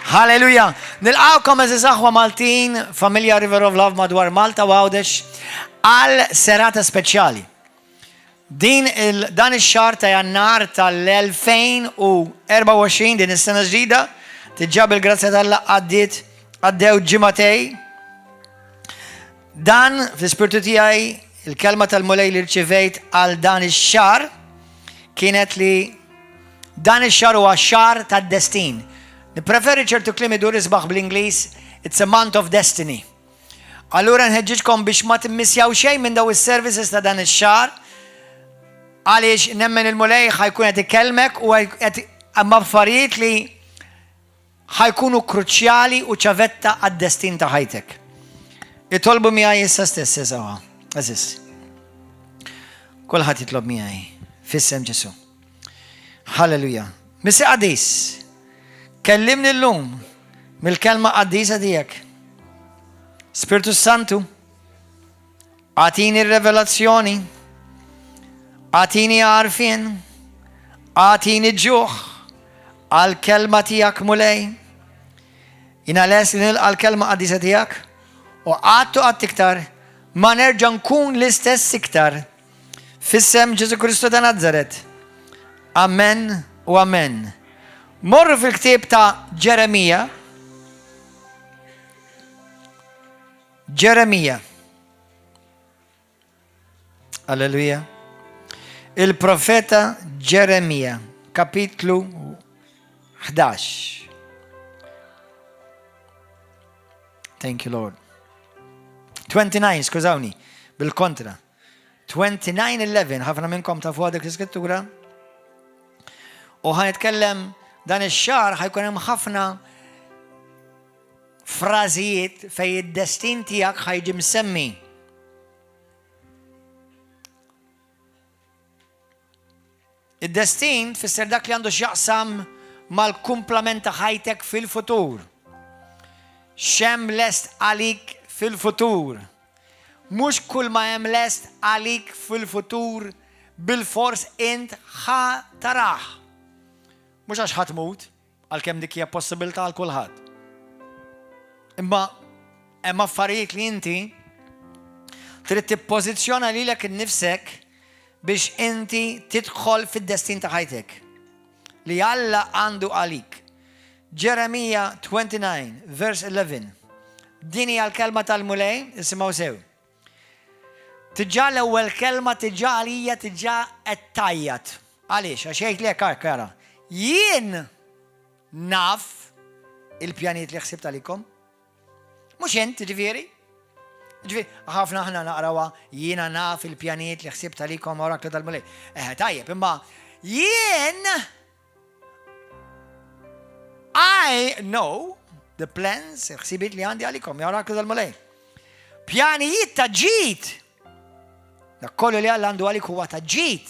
هاليلويا. نلقاكم اżiż aħwa Maltin, familja River of Love madwar Malta u Għawdex għal serata speċjali. Dan ix-xahar ta' Jannar tal-2024 din is-sena ġdida tiġġa bil-grazzja tal-Alla għaddew ġimatej. Dan fl-ispirtu tiegħi il-kelma tal-mulej li rċivejt għal dan ix-xahar kienet li dan ix-xahar huwa xahar tad-destin. Nipreferi ċertu kliem idur isbaħ bl-Ingliż, it's a month of destiny. Allura nħeġġiġkom biex ma timmissjaw xejn minn daw is-services ta' dan ix-xahar għaliex nemmen il-mulej ħajkun qed ikellmek u qed hemm affarijiet li ħajkunu kruċjali u ċavetta għad-destin ta' ħajtek. Itolbu miegħi issa stess eżawa. Eżis. Kulħadd jitlob miegħi fis-sem Ġesu. Halleluja. Missi Qadis. Kellimni l-lum mill-kelma qaddisa tiegħek. Spiritu Santu, għatini revelazzjoni, għatini għarfien, għatini ġuħ għal-kelma tiegħek mulej. Jina les li nilqa l-kelma qaddisa tiegħek u għattu iktar ma nerġa' nkun l-istess iktar fis-sem Ġesu Kristu ta' Nazaret. Amen u amen. Morru fil-ktieb ta' Ġeremija. Alleluja. Il-profeta Ġeremija, kapitlu 11. Thank you, Lord. 29, skużawni, bil-kontra. 29:11, ħafna minnkom ta' fuq dik l-iskrittura. U ħanitkellem dan ix-xahar ħajkun hemm ħafna frażijiet fejn id-destin tiegħek ħajġi msemmi. Id-destin tfisser dak li għandu x'jaqsam mal-kumplament ta' ħajtek fil-futur. X'hemm lest għalik fil-futur. Mhux kull ma hemm lest għalik fil-futur bil-fors int taraħ. Mhux għax ħatmut, għalkemm dik hija possibilità għal kulħadd. Imma hemm affarijiet li inti trid tippożizzjona lilek innifsek biex inti tidħol fid-destin ta' ħajtek li Alla għandu għalik. Ġeremija 29, verse 11. Din hija l-kelma tal-mulej, isimgħu sew. Tiġà l-ewwel kelma tiġà għalija tiġà qed tajjat. Għaliex għax jgħid li kara. Jien naf il-pjanijiet li ħsibt għalikom. Mhux int, ġifieri. Ħafna aħna naqrawha jiena naf il-pjanijiet li ħsibt għalikom oraklu tal-mulej. Tajjeb, imma jien I know the plans, ħsibiet li għandi għalikom, oraklu tal-mulej. Pjanijiet ta' ġid. Dak kollu li Alla għandu għalik huwa ta' ġid.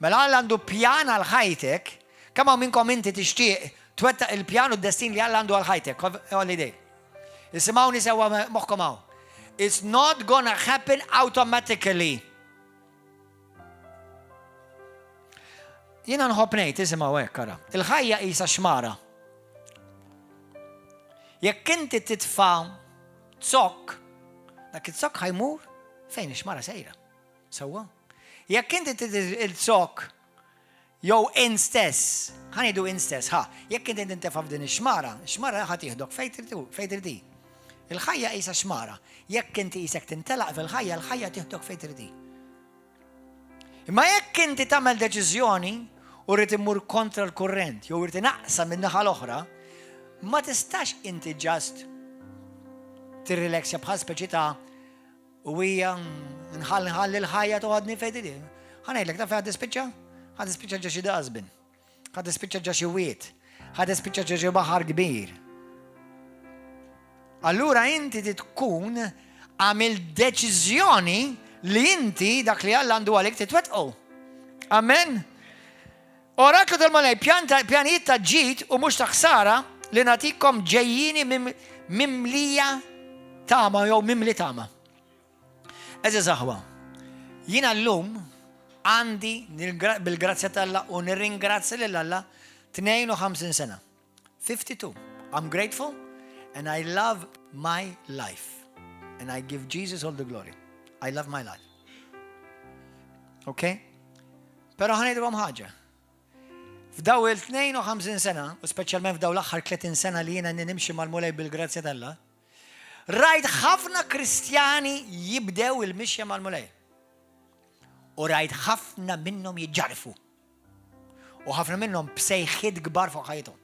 Mela Alla għandu pjan għal ħajtek. Kemm hawn minnkom inti tixtieq twettaq il-pjan u d-destin li Alla għandu għal ħajtek. Għolli dej. Isimgħuni sewwa moħħkom hawn. It's not gonna happen automatically. Jiena nħobb ngħid isimgħu hekk kara. Il-ħajja qisha xmara. Jekk inti titfa' zokk, dak it-zokk ħajmur fejn ix-xmara sejra. Sewwa. Jekk inti il-zokk jew instess, ħanidu instess, jekk inti tintefa' f'din ix-xmara, ix-xmara ħadd tieħdok fejn trid. Il-ħajja qisha xmara. Jekk inti qisek tintelaq fil-ħajja, l-ħajja tieħdok fejn trid. Imma jekk inti tagħmel deċiżjoni u rrid immur kontra l-kurrent, jew rrid inaqsa min-naħa l-oħra, ma tistax inti ġast tirrileksja bħal speċi ta' u hija nħalli l-ħajja toħodni fejn trid. Ħanejdlek ta' fejn ħadispiċċa? Ħadispiċċa ġa xi daqsbin. Ħadispiċċa ġa xi wiet. Ħadispiċċa ġa xi baħar kbir. Allura inti tkun għamil deċiżjoni li inti dak li Alla għandu għalik titwettqu. Amen. Oraklu tal-mulej pjanijiet ta' ġid u mhux ta' ħsara li nagħtikom ġejjini mimlija tama jew mimli tama. Eżiż aħwa, jiena llum għandi bil-grazzja tal-Alla u nirringrazzja lil Alla 52 sena. 52. I'm grateful and I love my life. And I give Jesus all the glory. I love my life. Okay? Pero ħanidhom ħaġa. F'daw il-52 sena, u speċjalment f'daw l-aħħar 30 sena li jiena nimxi mal-mulej bil-grazzja talla, rajt ħafna Kristjani jibdew il-mixja mal-mulej. U rajt ħafna minnhom jiġġarfu. U ħafna minnhom bsejħiet kbar fuq ħajthom.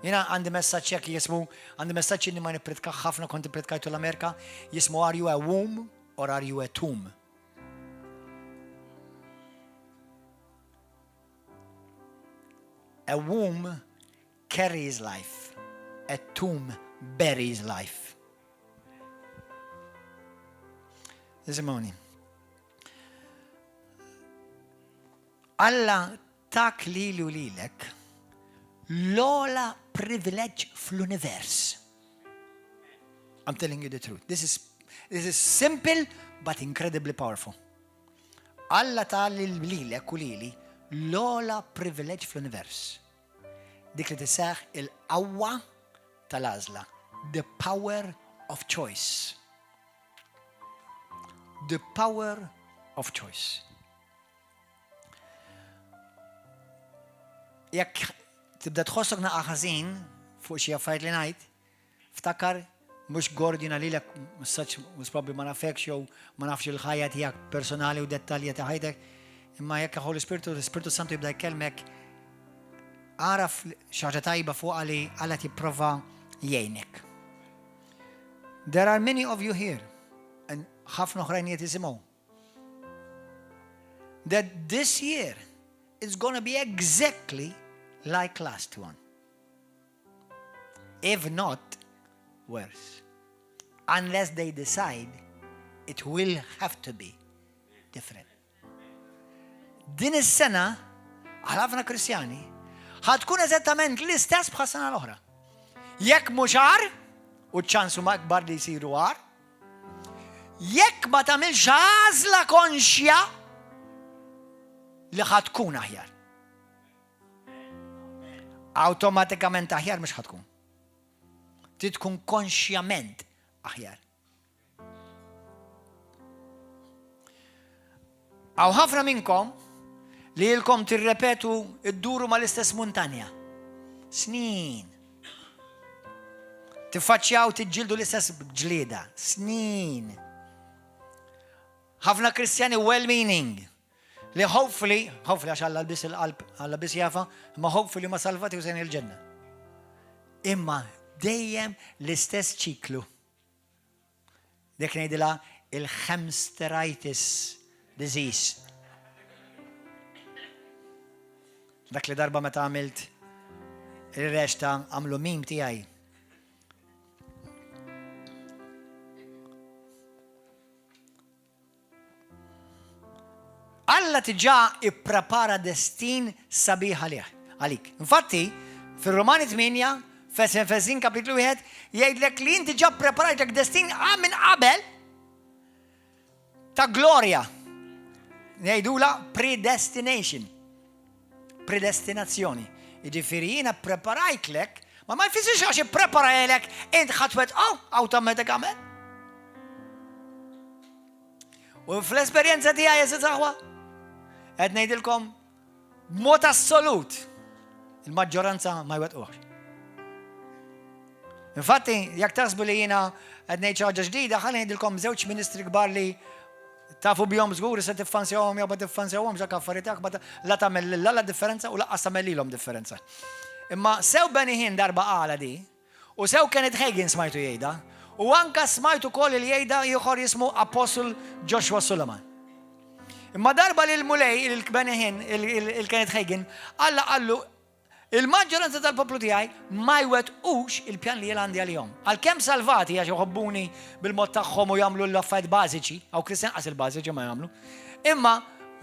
Jiena għandi messaġġ jekk jismu, għandi messaġġ inni ma nippretka ħafna kont ippretkajtu l-Amerika, jismu Are you a womb or are you a tomb? A womb carries life. A tomb buries life. Isimoni. Alla tak lili u lilek l-ola privileġġ fl-univers. I'm telling you the truth. This is simple but incredibly powerful. Alla ta' lilek u lili l-ola privileġġ fl-univers. Dik li tiseħ il-qawwa tal-għażla. The power of choice. The power of choice. Jekk tibda tħossok naqa' ħażin fuq xi affarijiet li ngħid, ftakar mhux gordina lilek such probably ma nafekx jew ma nafx il-ħajja tiegħek personali u dettalji ta' ħajtek, imma jekk Holy Spirit, l-Ispiritu Santu jibda jkellmek għaraf xi ħaġa tajba fuq li Alla jipprova jgħinek. There are many of you here and ħafna oħrajn qed jisimgħu that this year is going to be exactly like last one. If not worse. Unless they decide it will have to be different. Din is-sena għal ħafna Kristjani ħatkun eżattament l-istess bħal sena l-oħra. Jekk mhux għar u ċ-ċansu ma kbar li jsiru għar, jekk ma tagħmilx għażla konxja li ħatkun aħjar. Automatikament aħjar mhux ħatkun. Trid tkun konxjament aħjar. Aw ħafna minnkom li lkom tirrepetu idduru mal-istess muntanja. Snin. Tiffaċċjaw tiġġieldu l-istess ġlieda. Snin. Ħafna Kristjani well-meaning. Li hopefully għax Alla bis il-qalb, Alla bis jafa, ma hopefully ma salvati u sejn il-ġenna. Imma dejjem l-istess ċiklu. Dek ngħidilha il-hamsteritis disease. Dak li darba meta għamilt ir-rexta għamlu mim tiegħi. Alla tiġa ipprepara destin sabiħ għalik. Infatti, fil-Romani 8, F'Efesin kapitlu 1, jgħidlek li inti ġa preparajtek destin minn qabel ta' glorja. Jgħidula predestination. Predestinazzjoni. Jiġifieri jiena preparajtlek, ma jfissirx għax ippreparajlek int ħatwet awtomatikament. U fl-esperjenza tiegħi eżatt aħwa, qed ngħidilkom b'mod assolut il-maġġoranza ma jwettquhx. Infatti, jekk taħsbu li jiena qed ngħid xi ħaġa ġdida, ħalli ngħidilkom żewġ ministri kbar li tafu bihom żgur se tiffansjawhom jew ma tiffansjawhomx dak affarijiet tiegħek la tagħmel la differenza u laqqas tagħmel lilhom differenza. Imma sew Benny Hinn darba qala di u sew Kenneth Hagin smajtu jgħidha u anke smajtu wkoll li jgħidha ieħor jismu Apostle Joshua Suleiman. Imma darba lil mulej il-Benny Hinn il-Kenneth Hagin Alla qallu il-maġġoranza tal-poplu tiegħi ma jwettqux il-pjan li għandi għalihom. Għalkemm salvati għax joħobbuni bil-mod tagħhom u jagħmlu l-affarijiet bażiċi, aw Kristjan qas il-bażiċi ma jagħmlu, imma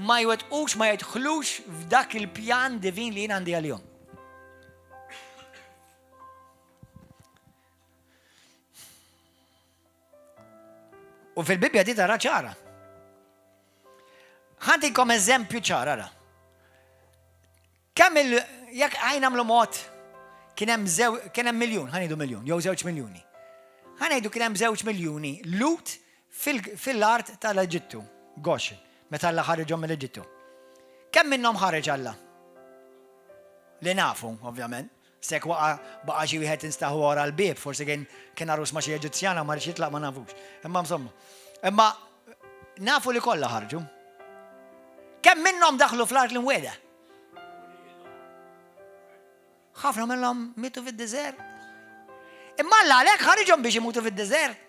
ma jwettqux ma jidħlux f'dak il-pjan divin li għandi għalihom. U fil-Bibja di tara ċara. Ħantikom eżempju ċara. Kemm jekk għajn għamlu mod, kien hemm miljun, ħanidu miljun, jew 2 miljuni. Ħanejdu kien hemm 2 miljuni lut fil-art tal-Eġittu, Goshen, meta Alla ħareġhom mill-Eġittu. Kemm minnhom ħareġ Alla? Li nafu, ovvjament. Sek baqa xi wieħed instaħu wara l-bieb, forsi kien arus ma' xi Eġizzjana ma rridx jitlaq ma nafux. Imma insomma. Imma nafu li kollha ħarġu. Kemm minnhom daħlu fl-art l-imwieda? ħafna minnhom mitu fid-deżert. Imma Alla għalhekk ħarġhom biex imutu fid-deżert.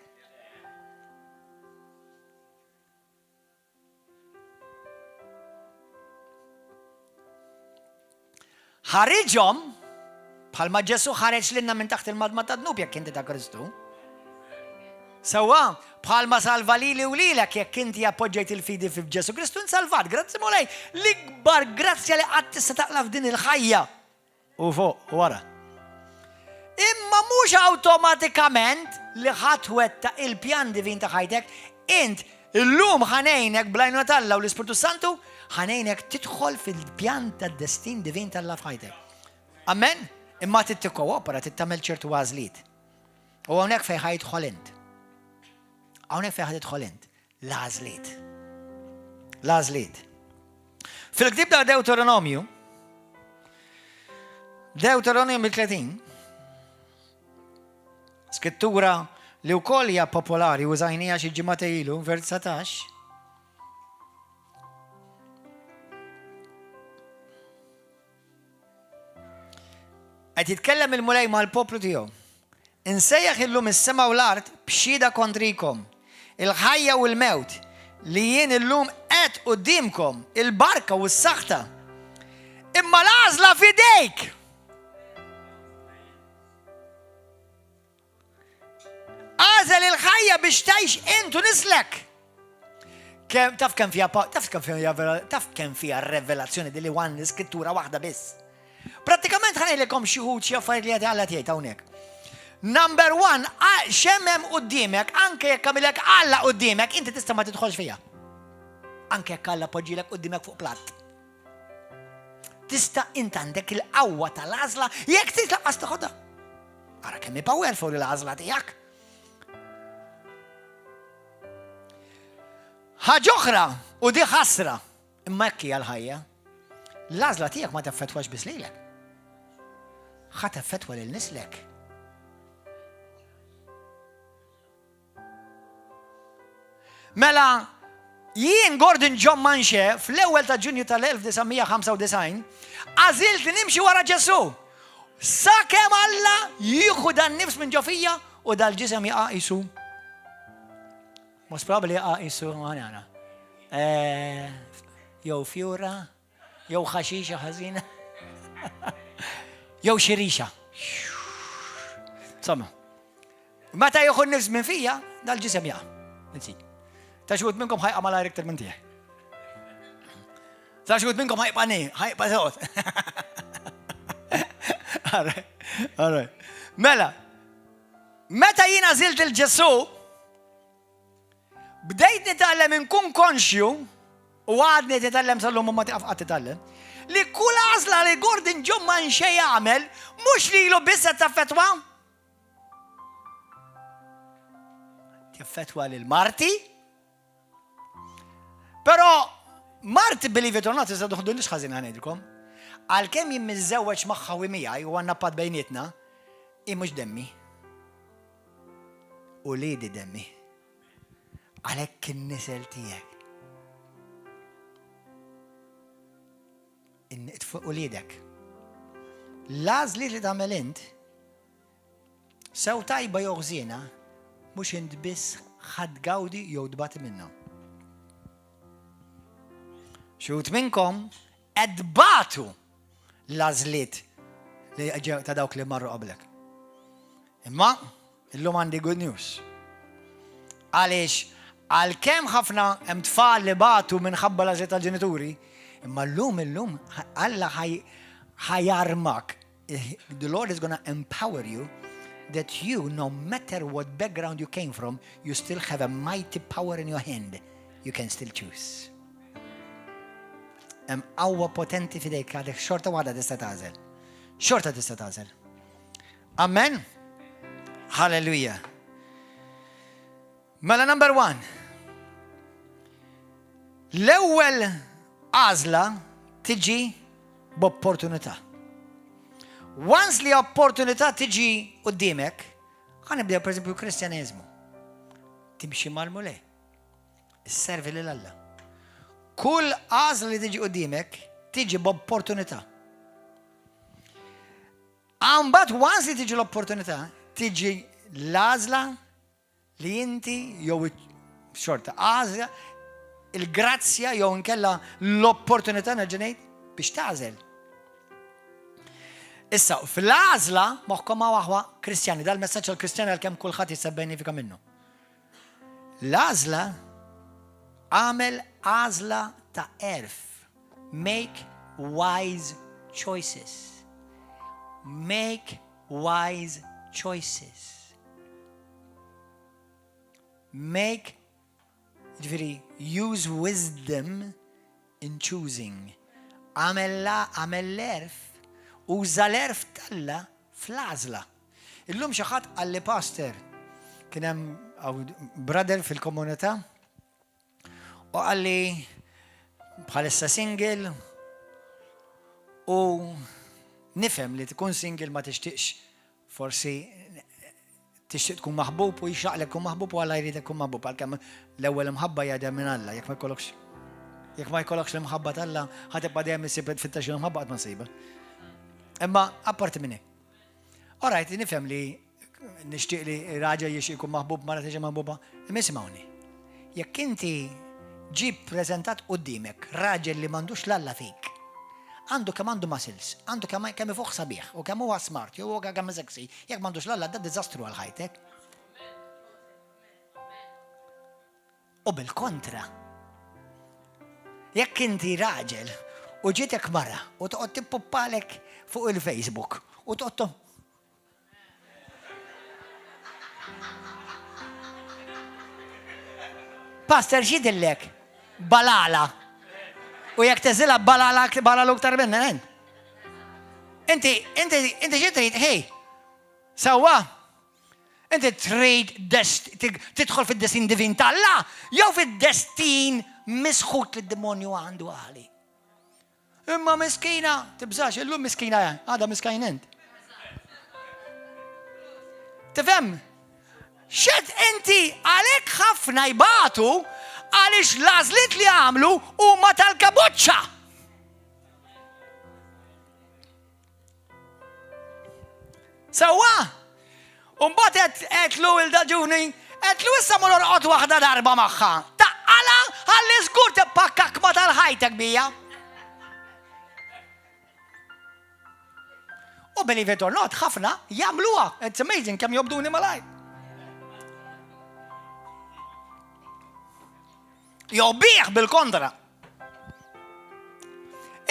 ħarġhom bħalma Ġesu ħareġ lilna minn taħt il-madma ta' dnub jekk inti ta' Kristu. Sewwa bħalma salva lili u lilek jekk inti appoġġejt il-fidi f'Ġesu Kristu insalvat. Grazzi mulej l-ikbar grazzja li qatt tista' taqla f'din il-ħajja. U fuq u wara. Imma mhux awtomatikament li ħatwetta il-pjan divin ta' ħajtek, int illum ħanejnek blajnu Alla u l-Ispirtu Santu ħanejnek tidħol fil-pjan tad-destin divin tal-la f'ħajtek. Amen? Imma tittikkoopera, tittamel ċertu għażliet. U hawnhekk fejn ħajdħol int. Hawnhekk fejn ħadidħol int. L-għażliet. L-għażliet. Fil-ktieb ta' Deuteronomju 30, skrittura li wkoll hija popolari użajnija xi ġimgħa ilu, vers 19. Qed jitkellem il-mulej mal-poplu tiegħu. Insejjaħ illum is-sema u l-art b'xhieda kontrikom, il-ħajja u l-mewt li jien illum qed qudiemkom il-barka u s-saħta. Imma l-għażla f'idejk. Għażel il-ħajja biex tgħix int u nislek. Taf kemm fiha revelazzjoni li wan l-iskrittura waħda biss. Pratikament ħanejlekom xi ħud xi affarijiet li Alla tgħid hawnhekk. Number 1, xemmem quddiemek, anke jekk għamilek Alla quddiemek, inti tista' ma tidħolx fiha. Anke jekk Alla poġġilek quddiemek fuq platt. Tista' int għandek il-qawwa tal-għażla jekk titlaqas taħodha. Ara kemm powerful il-għażla tiegħek. Ħaġa oħra u di ħasra, imma hekk hija l-ħajja. L-għażla tiegħek ma taffettwax biss lilek. Ħa taffettwa lil nislek. Mela jien Gordon John Manche fl-ewwel ta' Ġunju tal-1995 għażilt nimxi wara Ġesu. Sakemm Alla jieħu dan nifs minn ġofija u dal-ġisem jaqa' isu. Most probably jaqa' isu għana. Jew fjura. Jew ħaxixa ħażina. Jew xirixa. Insomma. Meta jieħu nifs minn fija, dal-ġisem jaqa'. Insi. Ta' xut minnkom ħajqa malajr iktar minn tiegħek. Ta' xut minnkom ħajqa sot. All right. Mela, meta jiena żilt il-Ġesu, bdejt nitgħallem inkun konxju u għadni titgħallem sal-lum ma tiqaf titgħallem li kull għażla li Gordon John Manche jagħmel mhux lilu biss qed taffettwa. Taffettwa lil Marti. Però Marti believe it or not iżda doħdulix ħażin ngħidilkom. Għalkemm jien miżżewweġ magħha u miegħi u għandna pat bejnietna, hi mhux demmi. U liedi demmi. Għalhekk in-nisel tiegħek. Tfuq uliedek. L-għażliet li tagħmel int sew tajba jew ħżiena mhux int biss ħadd gawdi jew tbati minnha. Xut minnkom qed batu l-għażliet li ta' dawk li marru qablek. Imma illum għandi good news. Għaliex għalkemm ħafna hemm tfal li batu minħabba l-għażliet tal-ġenituri, imma llum Alla ħajarmak. The Lord is gonna empower you that you, no matter what background you came from, you still have a mighty power in your hand. You can still choose. Qawwa potenti fidejk għadek xorta waħda tista' tagħżel. Xorta tista' tagħżel. Amen. Hallelujah. Mela number 1. L-ewwel għażla tiġi b'opportunità. Once li opportunità tiġi qudiemek, ħanibdew pereżempju kristjaneżmu. Timxi mal-mulej. Isservi lil Alla. Kull għażla li tiġi qudiemek tiġi b'opportunità. Mbagħad once li tiġi l-opportunità, tiġi l-għażla li inti jew xorta għażla il-grazzja jew inkella l-opportunità naġġenejt biex tażel. Issa, fil-għażla moħħkom ma' waħwa Kristjani, dal-messaġġ għall-Kristjani għalkemm kulħadd jista' benefika minnu. L-għażla għamel għażla ta' erf. Make wise choices. Make wise choices. Make, use wisdom in choosing. Għamel l-erf, uża l-erf talla fl-għażla. Illum xi ħadd għalli pastor kien hemm brother fil-komunità u għalli bħalissa single u nifhem li tkun single ma tixtieqx forsi tixtieq tkun maħbub u jixraqlek tkun maħbub u Alla jridek tkun maħbub għalkemm l-ewwel imħabba jgħadha minn Alla jekk ma jkollokx l-imħabba tal-Alla ħatibqa' dejjem issib tfittax il-imħabba qatt ma nsibha. Imma apparti minn hekk. Alright, nifhem li nixtieq li raġel jixtieq ikun maħbub mara tiġi maħbuba. Imma isimgħuni. Jekk inti ġib preżentat quddiemek raġel li m'għandux l-Alla fik, għandu kemm għandu muscles, għandu kemm ifuq sabiħ u kemm huwa smart, jew huwa kemm sexy, jekk m'għandux l-Alla da diżastru għal ħajtek. U bil-kontra. Jekk inti raġel u ġietek mara u toqgħod tippuppalek fuq il-Facebook u toqgħod Pastor x'jidillek balala u jekk teżilha balala aktar minn hinn. Inti xi trid sewwa inti trid tidħol fid-destin divin tal-Alla jew fid-destin misħut lid-demonju għandu għali. Imma miskina, tibżax, illum miskina għada miskajn int. Tifhem? Xed inti għalhekk ħafna jbatu għaliex l-għażliet li għamlu huma tal-kabuċċa. Sewwa? U mbagħad qedlu il-daġuni, qedlu issa ma norqod waħda darba magħha. Taqqala ħalli żgur tippakkak ma tal-ħajtek bija. U believe it or not, ħafna jagħmluha. It's amazing kemm jobduni malaj. Jobbieħ bil-kontra.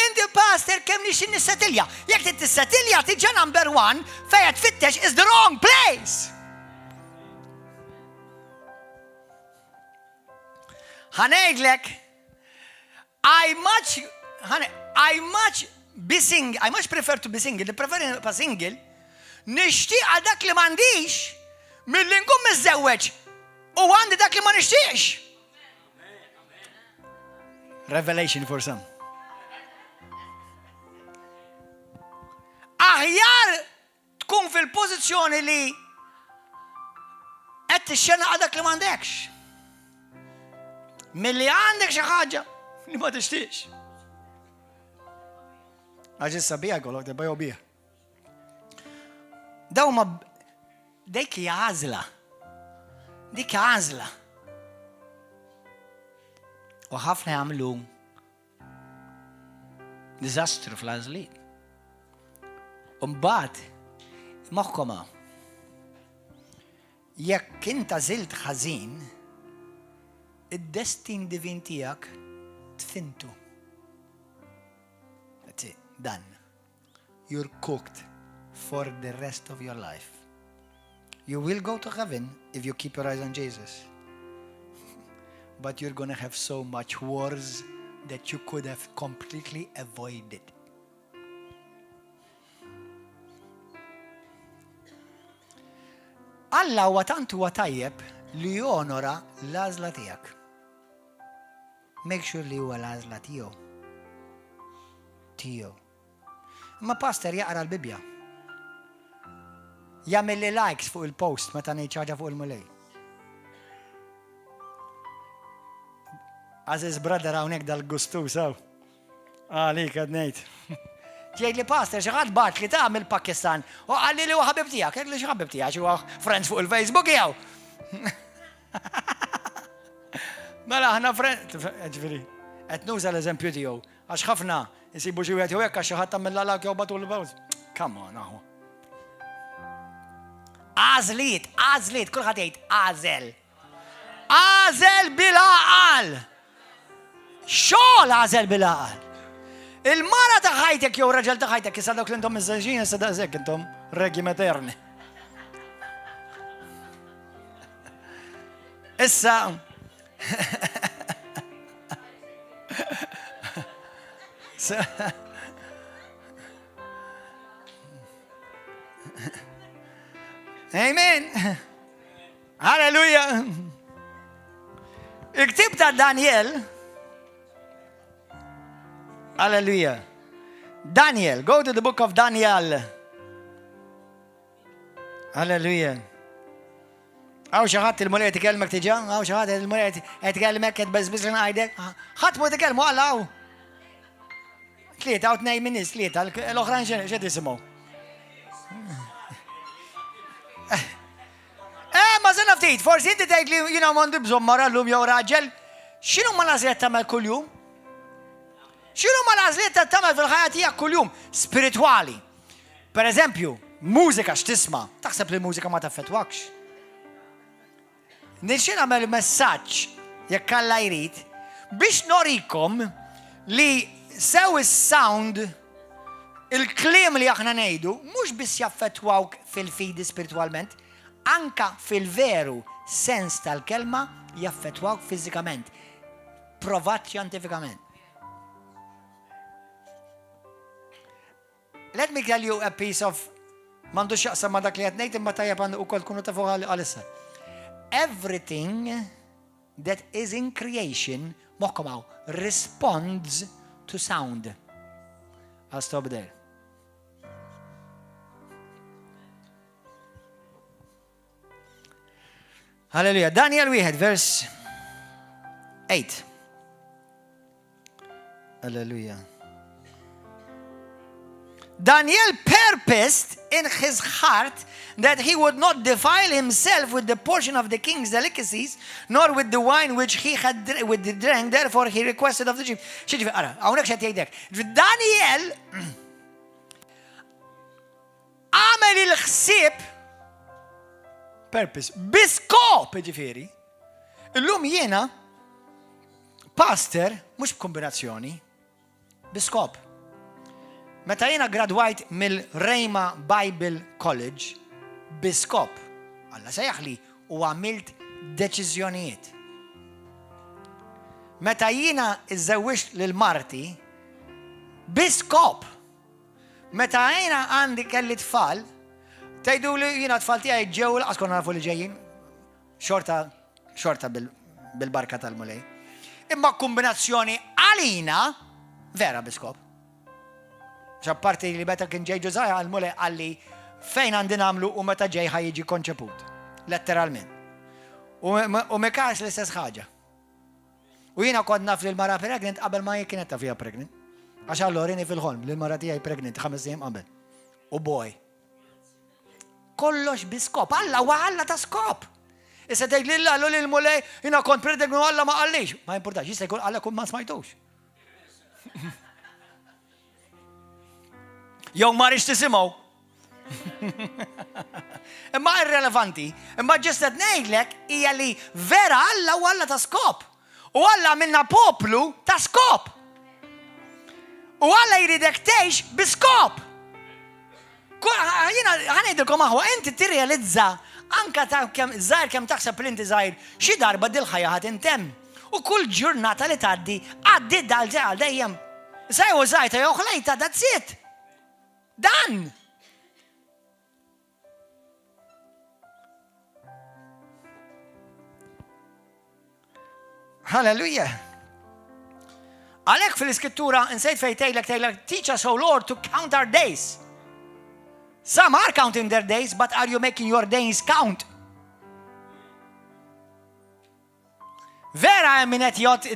Inti pastor kemm nixin nissetilja. Jekk tissetilja tiġa number 1 fejn tfittex is the wrong place. Ħanejdlek I much prefer to be single. Preferi pa single. Nixtieq għal dak li m'għandix milli nkun miżżewweġ u għandi dak li ma nixtieqx. Revelation for some. Aħjar tkun fil-pożizzjoni li qed tixxena għal dak li m'għandekx. Milli għandek xi ħaġa li ma tixtieqx. Għaġis sabiħ għolok, debba jobbieħ. Daw ma dik għazla. Dik għazla. U ħafna jagħmlu diżastru fl-għażliet. U mbagħad moħħkom jekk inta żilt ħażin, id-destin divin tiegħek tfintu. That's it. Done. You're cooked for the rest of your life. You will go to heaven if you keep your eyes on Jesus. But you're going to have so much wars that you could have completely avoided. Alla huwa tant huwa tajjeb li jonora l-għażla tiegħek. Make sure li huwa l-għażla tiegħu. Imma pastor jaqra l-Bibja. Jagħmel li likes fuq il-post meta ngħid ħaġa fuq il-mulej. Aziz brother hawnhekk dal-gustu sew. Għalik qed ngħid. Ġejt li pastor xi ħadd bat li tagħmel Pakistan u qalli li huwa ħabib tiegħek, qed li xi ħabib tiegħek huwa friends fuq il-Facebook jew. Mela aħna ġifieri qed nuża l-eżempju tiegħu għax ħafna jsibu xi wieħed jew hekk għax xi ħadd tagħmel lalak jew batul il-baws. Come on aħu. Għażliet, kulħadd jgħid għażel. Għażel bil-għaqal. Xogħol għażel bil-għaqal. Il-mara ta' ħajtek jew raġel ta' ħajtek issa dawk li intom miżżaġin issa daqshekk intom reggi eterni. Issa Amen. Hallelujah. Il-ktib ta' Daniel. Hallelujah. Daniel, go to the book of Daniel. Hallelujah. Għaw xaħat il-mulej tikelmek tiġa? Għaw xaħat il-mulej tikelmek jtbezbiz l-għajdek? ħat mu tikelmu għallaw. Tlieta, għaw t-nej minnis, tlieta, l-oħran xed jisimu. Ma zanna ftit, forsi inti tajt li jina mandu bżom mara l-lum jew raġel, xinu ma lażliet tamel kull-jum? Xinu ma lażliet tamel fil-ħajja tiegħek kull-jum? Spirituali. Per eżempju, mużika x'tisma', taħseb li mużika ma taffettwakx. Nixxin għamel messaġġ jekk Alla jrid biex norikom li sew is-sound il-kliem li aħna ngħidu mhux biss jaffettwawk fil-fidi spiritualment, anka fil-veru sens tal-kelma jaffettwawk fiżikament, provat xjantifikament. Let me tell you a piece of mandu xaqsa ma dak li qed ngħid imma tajjeb għandu wkoll tkunu tafu għalissa. Everything that is in creation mokkamaw responds to sound. I'll stop there. Hallelujah. Daniel 1 verse 8. Hallelujah. Daniel purposed in his heart that he would not defile himself with the portion of the king's delicacies, nor with the wine which he had with the drink. Therefore he requested of the chief. Xieġi ara, għawnek xat jgħidek. Daniel għamel il-ħsib purpose, biskop ġifiri. Illum jiena pastor, mux b'kombinazzjoni, biskop. Meta jiena gradwajt mill-Rhema Bible College, biskop, Alla sejjaħli u għamilt deċiżjonijiet. Meta jiena iżżewwiġt lil marti, biskop. Meta jiena għandi kelli tfal, tgħidu li jiena tfal tiegħi ġew laqas konna nafu li ġejjin xorta bil-barka tal-mulej. Imma kombinazzjoni għalina vera biskop. Ċapparti li meta kien ġej ġużaja għal-mulej għalli fejn għandi nagħmlu u meta ġej ħajjiġi konċeput. Letteralment. U Mikax l-istess ħaġa. U jiena kont naf li l-mara pregnant qabel ma kienet taf fiha pregnant. Għax allorini fil-ħolm li l-mara tiegħi pregnant 5 ijiem qabel. U boy. Kollox biskop. Alla wa Alla ta' skop. Issa tgħid lil Alla lil mulej jiena kont pregnant u Alla ma qallix. Ma importax, jista' jkun Alla kun ma smajtux. Jew ma rix tisimgħu. Imma irrelevanti, imma ġest qed ngħidlek hija li vera Alla u Alla ta' skop. U Alla minna poplu ta' skop. U Alla jridek tgħix biskop. Jiena ħanejdilkom aħwa inti tirrealizza anka ta' kemm żgħir kemm taħseb li inti żgħir xi darba dil ħajja ħadd intemm. U kull ġurnata li tgħaddi għaddi dal dejjem. Sejħu żgħajta jew ħlejta that's it. Dan. Hallelujah. Għalek fil-iskrittura nsejt fej tejlek teach us, O Lord, to count our days. Some are counting their days, but are you making your days count? Vera minnet jot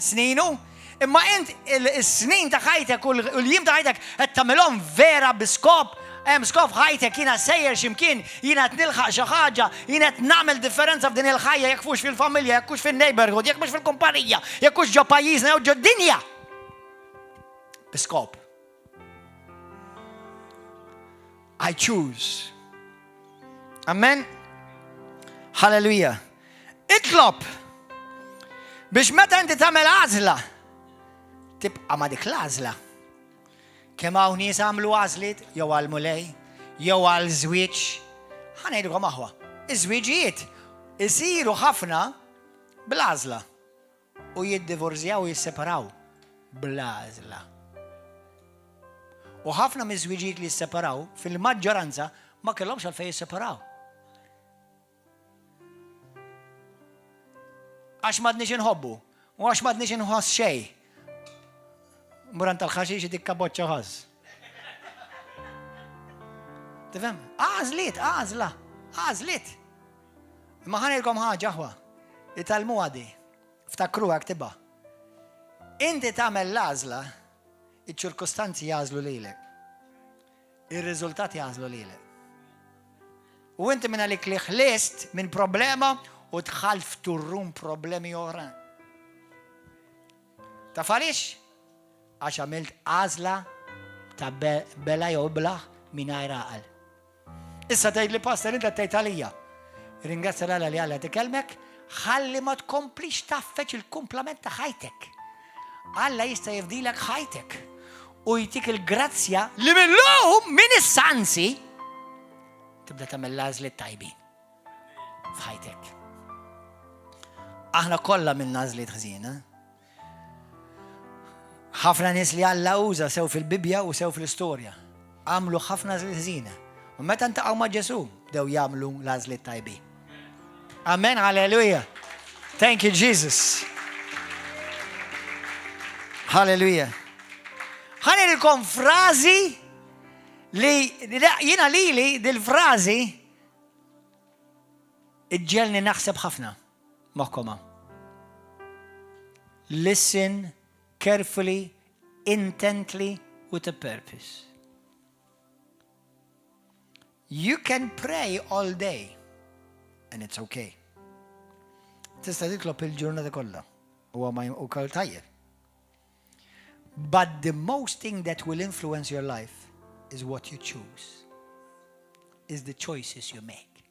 sninu, imma int il-snin ta' ħajtek u l-jim ta' ħajtek qed tagħmilhom vera biskop, hemm skop ħajtek jiena sejjer x'imkien, jiena qed nilħaq xi ħaġa, jiena qed nagħmel differenza f'din il-ħajja jekk mhux fil-familja, jekk mhux fin-neighborhood, jekk mhux fil-kumpanija, jekk mhux ġo pajjiżna jew ġo dinja. Biskop. I choose. Amen. Hallelujah. Itlob biex meta inti tagħmel għażla tibqa' ma' dik l-għażla. Kemm hawn nies għamlu għażliet jew għal mulej, jew għal żwieġ. Ħanejdulkom aħwa. Iż-żwieġijiet isiru ħafna bl-għażla u jiddivorzjaw u jisseparaw bl-għażla. U ħafna miż-żwieġijiet li jisseparaw fil-maġġoranza ma kellhomx għalfejn jisseparaw. Għax m'għadniex inħobbu, u għax m'għadniex inħoss xejn. Murant tal-ħaxix dik kaboċċa ħaż. Tifhem? Għażliet. Imma ħanilkom ħaġa aħwa. Italmu għadi. Ftakruha ktibha. Inti tagħmel l-għażla, iċ-ċirkostanzi jagħżlu lilek. Ir-riżultati jagħżlu lilek. U inti minn għalik li ħlist minn problema u tħalf turrum problemi oħra. Taf għaliex? Għax għamilt għażla ta' bela jew blaħ mingħajr għaqal. Issa tgħid li pastor inti tgħid għalija. Ringrazzja l-Alla li Alla tikellmek, ħalli ma tkomplix taffeċ il-kumplament ta' ħajtek. Alla jista' jifdilek ħajtek u jtik il-grazzja li millum minn is-sansi tibda tagħmel l-għażliet tajbin f'ħajtek. Aħna kollha minn għażliet ħżiena. ħafna nies li Alla uża sew fil-Bibja u sew fl-istorja. Għamlu ħafna għażliet ħżiena. U meta ntaqgħu ma' Ġesu bdew jagħmlu l-għażliet tajbin. Amen, hallelujah. Thank you, Jesus. Hallelujah. Ħanilkom frażi li jiena lili dil-frażi iġġelni naħseb ħafna moħħkomha. Listen carefully, intently, with a purpose. You can pray all day, and it's okay. Tista' titlob il-ġurnata kollha huwa ma wkoll tajjeb. But the most thing that will influence your life is what you choose. Is the choices you make.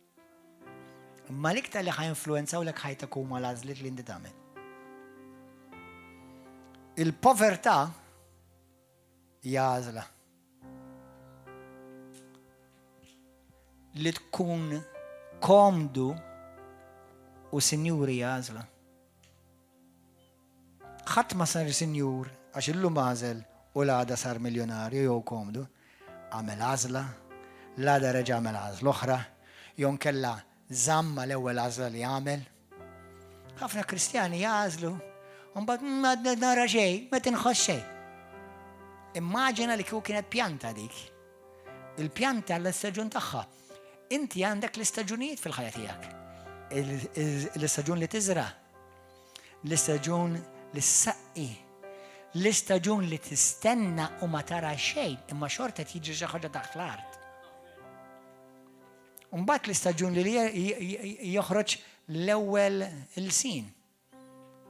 Imma l-iktar li ħajinfluenzaw lek ħajtek huma l-għażliet li inti tagħmel. Il-povertà hija għażla. Li tkun komdu u sinjuri hija għażla. Ħadd ma sar sinjur għax illum għażel u l-għada sar miljonarju jew komdu, għamel għażla, l-għada reġa' għamel għażla oħra, jew nkella żamma l-ewwel għażla li għamel. Ħafna Kristjani jagħżlu mbagħad ma nara xejn, ma tinħoss xejn. Immaġina li kieku kienet pjanta dik. Il-pjanta l-istaġun tagħha. Inti għandek l-istaġunijiet fil-ħajja tiegħek. L-istaġun li tiżra, l-istaġun li ssaqqi, l-istaġun li tistenna u ma tara xejn, imma xorta tiġi xi ħaġa taħt l-art. Mbagħad l-istaġun li joħroġ l-ewwel il-sin.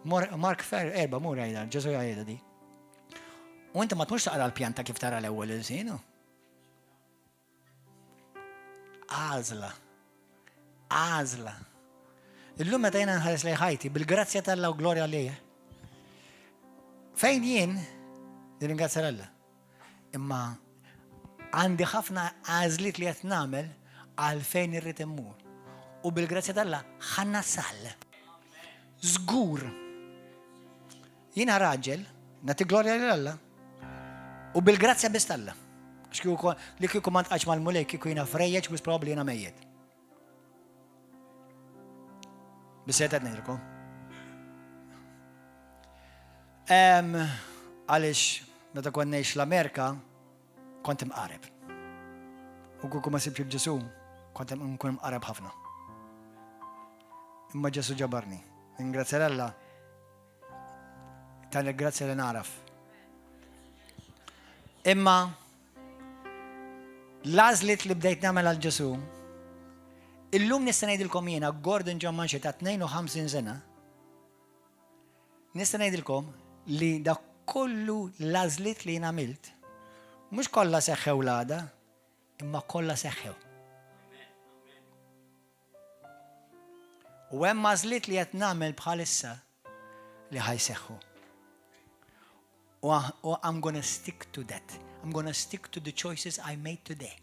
Mark 4 mur għajda, Ġesu għajda di. U inti ma tmux taqra l-pjanta kif tara l-ewwel il-sinu. Għażla. Illum meta jiena nħares lejn ħajti bil-grazzja tal-Alla u glorja lejha. Fejn jien nirringrazzja l-Alla. Imma għandi ħafna għażliet li qed nagħmel għalfejn irrid immur. U bil-grazzja tal-Alla ħannasal. Żgur. Jiena raġel, nagħti glorja lill-Alla. U bil-grazzja biss tal-Alla. Għax li kieku ma ntqax mal-mulej kieku jiena frejjeġ u probabbli jiena mejjed. Biss qed ngħidilkom. Għalix, meta kont ngħix l-Amerika, kont imqareb. U kieku ma sibx il-Ġesu, kont nkun imqareb ħafna. Imma Ġesu ġabarni. Ingrazzja Alla. Tan il-grazzja li naraf. Imma l-għażliet li bdejt nagħmel għal Ġesu, illum nista' ngħidilkom jiena Gordon John Manche ta' 52 sena. Nista' ngħidilkom li da kollu l-għażliet li jien għamilt mhux kollha seħħew l-għada, imma kollha seħħew. U hemm għażliet li qed nagħmel bħalissa li ħajseħħu. U I'm gonna stick to that. I'm gonna stick to the choices I made today.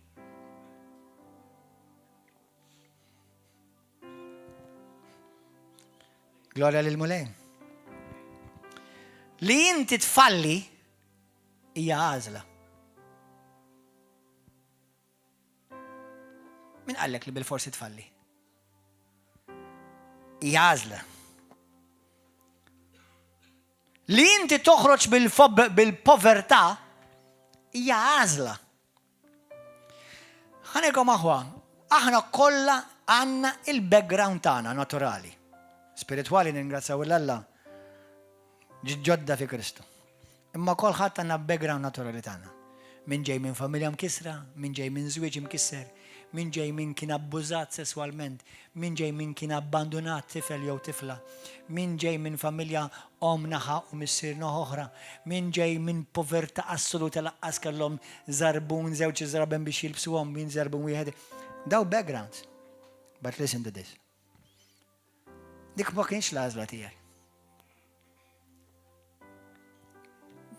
Gloria lil Mulej. Li inti tfalli hija għażla. Min qallek li bil-forsi tfalli? Hija għażla. Li inti toħroġ bil-povertà hija għażla. Ħanekom aħwa, aħna kollha għandna il-background tagħna naturali. Spiritwali ningrazzjaw l-Alla ġodda fi Kristu. Imma kulħadd għandna background naturali tagħna. Min ġej minn familja mkisra, min ġej minn żwieġ mkisser, min ġej minn kien abbużat sesswalment, min ġej minn kien abbandonat tifel jew tifla, min ġej minn familja naħa u missier oħra, min ġej minn povertà assoluta laqqas kellhom żarbun żewġ żraben biex jilbsuhom, min żarbun wieħed. Daw backgrounds. But listen to this. Dik ma kienx l-għażla tiegħek.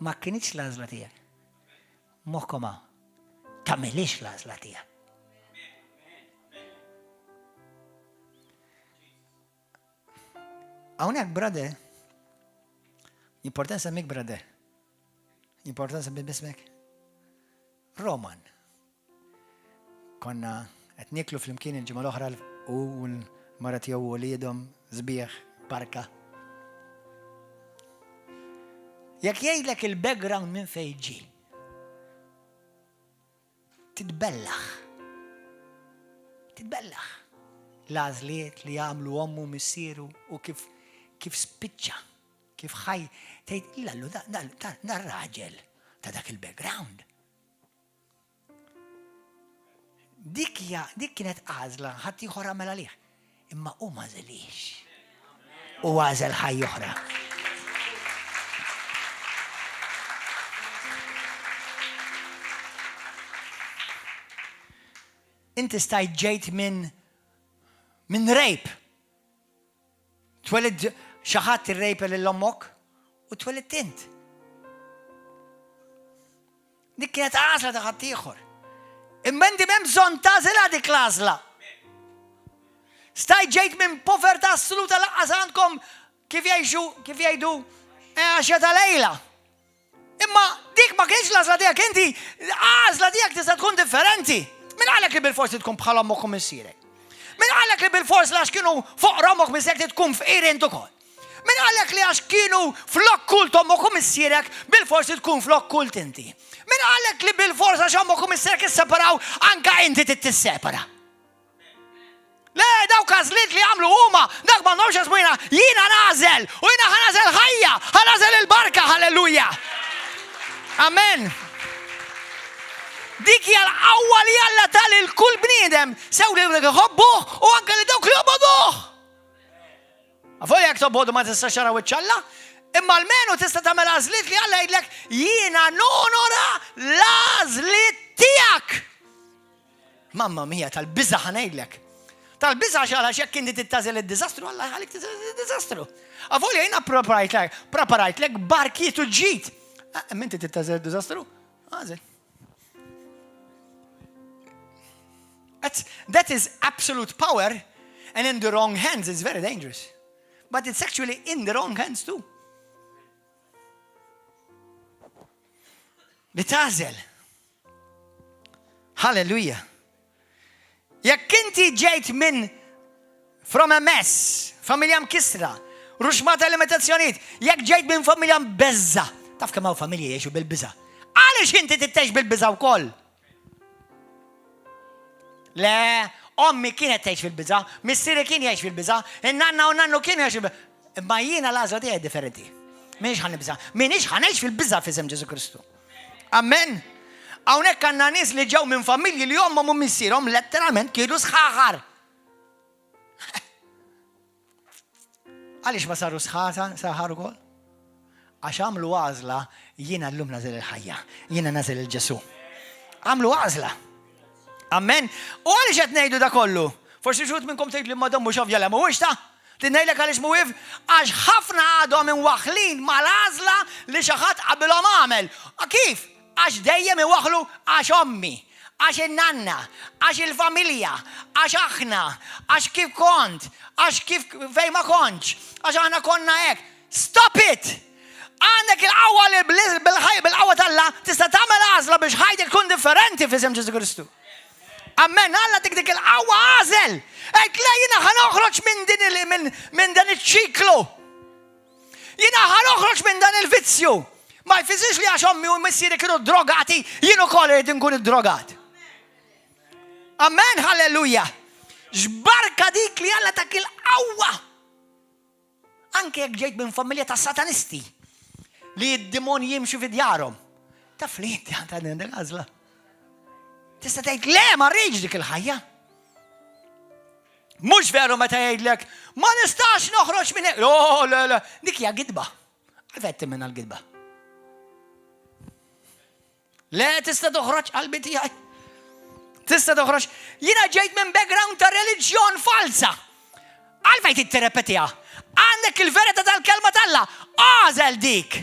Ma kienx l-għażla tiegħek. Moħkoma, tagħmilix l-għażla tiegħek. Hawnhekk brade, importanza mek brade, importanza bismek. Roman. Konna qed niklu flimkien il-ġimgħa l-oħra u l-mara tiegħu u liedhom żbieħ barka. Jekk jgħidlek il-background minn fejn ġie, titbellaħ. L-għażliet li jagħmlu ommu missieru u kif spiċċa, kif ħaj, tgħid illallu da raġel ta' dak il-background. Dik kienet għażla ħadd ieħor għamel għalih, imma hu ma żelix. U għażel ħaj oħra. Inti stajt ġejt minn rejp. Twelid xaħat ir-rejp l-ommok u twelid int. Dik kienet għażla ta' ħadd ieħor. Imma inti m'hemm bżonn tagħżilha dik l-għażla. Stajt ġejt minn povertà assoluta laqqas għandkom kif jgħidu għaxja ta' lejla. Imma dik ma kienx l-għażla tiegħek, inti għażla tiegħek tista' tkun differenti. Min għalek li bil-forsi tkun bħal ommok u missierek? Min għalek li bil-forsi għax kienu fuq ommok missierek tkun f'qir int ukoll? Min għalek li għax kienu flok kult ommok u missierek bil-forsi tkun flok kult inti? Min għalek li bil-forsi għax ommok u missierek isseparaw anka inti tissepara? Le, dawk għażliet li għamlu huma, dak ma nafx jasmujna, jiena nażel u jiena ħanażel ħajja, ħanażel il-barka, halleluja. Amen. Dik hija l-qawwa li Alla tal il-kull bniedem sew li jħobbuh u anke li dawk li jobgħoduh. Għafu jekk tobgħodu ma tistax taraw iċ-ċalla, imma almenu tista' tagħmel għażliet li Alla jgħidlek jiena nonora l-għażliet tiegħek. Mamma mija tal-biża' ħanejdlek. Tal-biża' għax jekk inti tittażel id-diżastru, Alla jħallik tittażel id-diżastru. Għafu li jiena preparajtlek barkiet u ġid. Inti tittażel id-diżastru? Għażel. That is absolute power, and in the wrong hands it's very dangerous. But it's actually in the wrong hands too. Bitażel. Hallelujah. Jekk inti ġejt from a mess, familja mkisra, ruxmata limitazzjonijiet. Jekk ġejt minn familja mbeżza. Taf kemm hawn familji jgħixu bil-biża'. Għaliex inti titgħix bil-biża' wkoll? Le, ommi kienet tgħix fil-biża', missieri kien jgħix fil-biża', in-nanna u nannu kien jgħix fil-biża'. Imma jiena l-għażla tiegħi differenti. M'iniex ħanibża', m'iniex ħanejx fil-biża' f'isem Ġesu Kristu. Amen. Hawnhekk għandna nies li ġew minn familji li ommhom u missierhom letteralment kienu sħaħar. Għaliex ma saru saħar ukoll? Għax għamlu għażla jiena llum nażel il-ħajja, jiena nażel il-Ġesu. Għamlu għażla. Amen. U għaliex qed ngħidu da kollu? Forsi xut minnkom tgħid li madam mhux ovvja le mhuwiex ta'? Tinnejlek għaliex mhuwiex għax ħafna għadhom inwaħħlin mal-għażla li xi ħadd qabilhom għamel. Kif? Għax dejjem iwaħħlu għax ommi, għax in-nanna, għax il-familja, għax aħna, għax kif kont, għax kif fejn ma kontx, għax aħna konna hekk. Stop it! Għandek il-qawwa li bil-qawwa tal-Alla tista' tagħmel għażla biex ħajtek tkun differenti f'isem Ġesu Kristu. Amen, Alla dik il-qawwa għażel. Qed le jiena ħanoħroġ minn dan iċ-ċiklu. Jiena ħanoħroġ minn dan il-vizzju. Ma jfissirx li għax ommi u missieri kienu drogati, jien ukoll irid inkun iddrogat. Amen, halleluja. Xbarka dik li Alla dak il-qawwa. Anke jekk ġejt minn familja ta' satanisti li d-dimoni jimxu fid-djarhom. Taf li inti għandek għażla. Tista' tgħid le ma rridx dik il-ħajja. Mhux veru meta jgħidlek ma nistax noħroġ minn hekk. Le, dik hija gidba. Għalfetti minn għall-gidba. Le tista' toħroġ qalbi tiegħi. Tista' toħroġ. Jiena ġejt minn background ta' reliġjon falsa. Għalfejn titterepetiha. Għandek il-verità tal-kelma tal-Alla. Għażel dik.